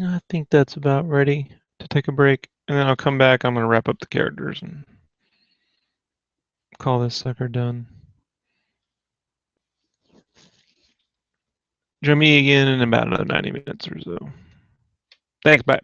I think that's about ready to take a break, and then I'll come back. I'm going to wrap up the characters and call this sucker done. Join me again in about another 90 minutes or so. Thanks, bye.